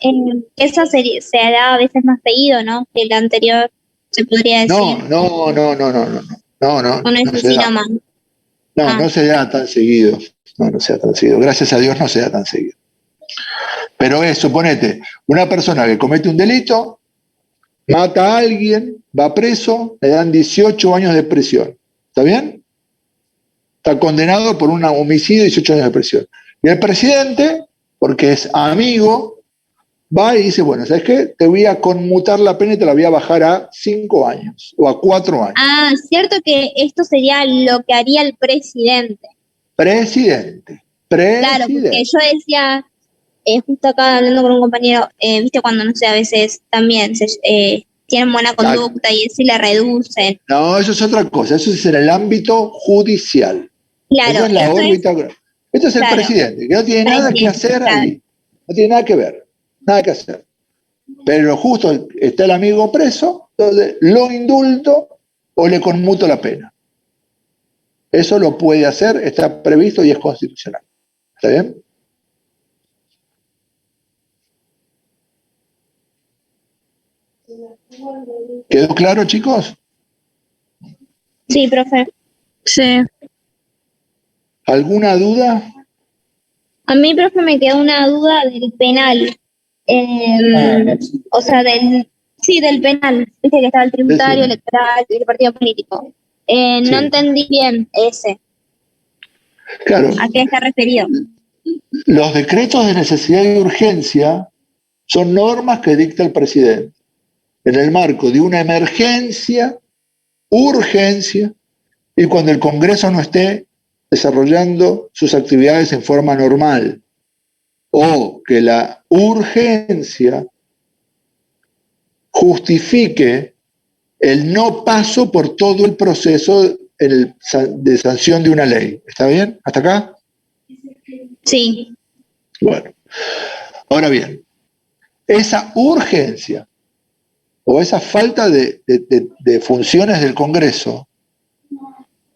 esa serie se da a veces más seguido, ¿no? Que la anterior, se podría decir. No. No es No se así da. nomás. No se da tan seguido. No se da tan seguido. Gracias a Dios no se da tan seguido. Pero es, suponete, una persona que comete un delito, mata a alguien, va preso, le dan 18 años de prisión. ¿Está bien? Está condenado por un homicidio, 18 años de prisión. Y el presidente, porque es amigo, va y dice, bueno, ¿sabes qué? Te voy a conmutar la pena y te la voy a bajar a 5 años o a 4 años. Ah, cierto que esto sería lo que haría el presidente. Presidente. Claro, porque yo decía, justo acá hablando con un compañero, viste cuando, no sé, a veces también tienen buena conducta y eso le reducen. No, eso es otra cosa, eso es en el ámbito judicial. Claro, eso es la órbita. Esto es el claro, presidente, que no tiene nada que hacer ahí. No tiene nada que ver, nada que hacer. Pero justo está el amigo preso, entonces lo indulto o le conmuto la pena. Eso lo puede hacer, está previsto y es constitucional. ¿Está bien? ¿Quedó claro, chicos? Sí, profe. Sí. ¿Alguna duda? A mí, profe, me quedó una duda del penal. O sea, del penal. Viste que estaba el tributario, Sí. electoral y el partido político. No entendí bien ese. Claro. ¿A qué está referido? Los decretos de necesidad y urgencia son normas que dicta el presidente en el marco de una emergencia, urgencia, y cuando el Congreso no esté desarrollando sus actividades en forma normal, o que la urgencia justifique el no paso por todo el proceso de sanción de una ley. ¿Está bien? ¿Hasta acá? Sí. Bueno. Ahora bien, esa urgencia o esa falta de funciones del Congreso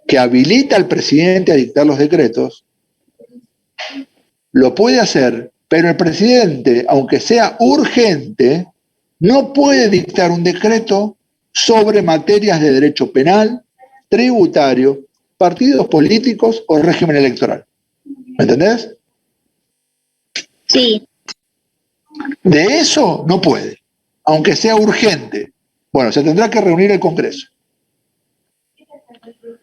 que habilita al presidente a dictar los decretos, lo puede hacer, pero el presidente, aunque sea urgente, no puede dictar un decreto sobre materias de derecho penal, tributario, partidos políticos o régimen electoral. ¿Me entendés? Sí. De eso no puede, aunque sea urgente. Bueno, se tendrá que reunir el Congreso.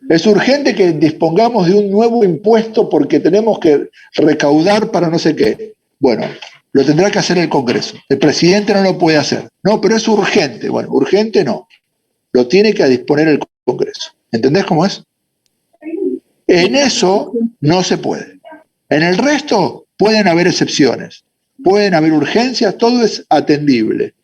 Es urgente que dispongamos de un nuevo impuesto porque tenemos que recaudar para no sé qué. Bueno, lo tendrá que hacer el Congreso. El presidente no lo puede hacer. No, pero es urgente. Bueno, urgente no. Lo tiene que disponer el Congreso. ¿Entendés cómo es? En eso no se puede. En el resto pueden haber excepciones. Pueden haber urgencias, todo es atendible.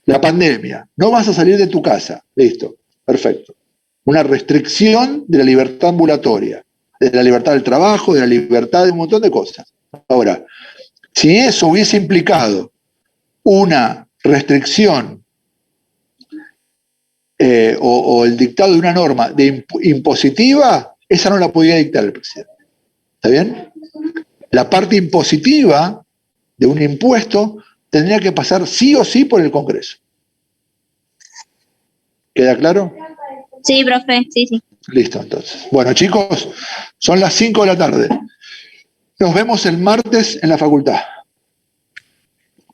La pandemia, no vas a salir de tu casa. Listo, perfecto. Una restricción de la libertad ambulatoria, de la libertad del trabajo, de la libertad de un montón de cosas. Ahora, si eso hubiese implicado una restricción o el dictado de una norma impositiva, esa no la podía dictar el presidente. ¿Está bien? La parte impositiva de un impuesto tendría que pasar sí o sí por el Congreso. ¿Queda claro? Sí, profe, sí. Listo, entonces. Bueno, chicos, son las 5 de la tarde. Nos vemos el martes en la facultad.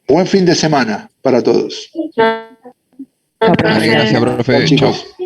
Buen fin de semana para todos. Gracias, profe. Chao, chicos. Chao.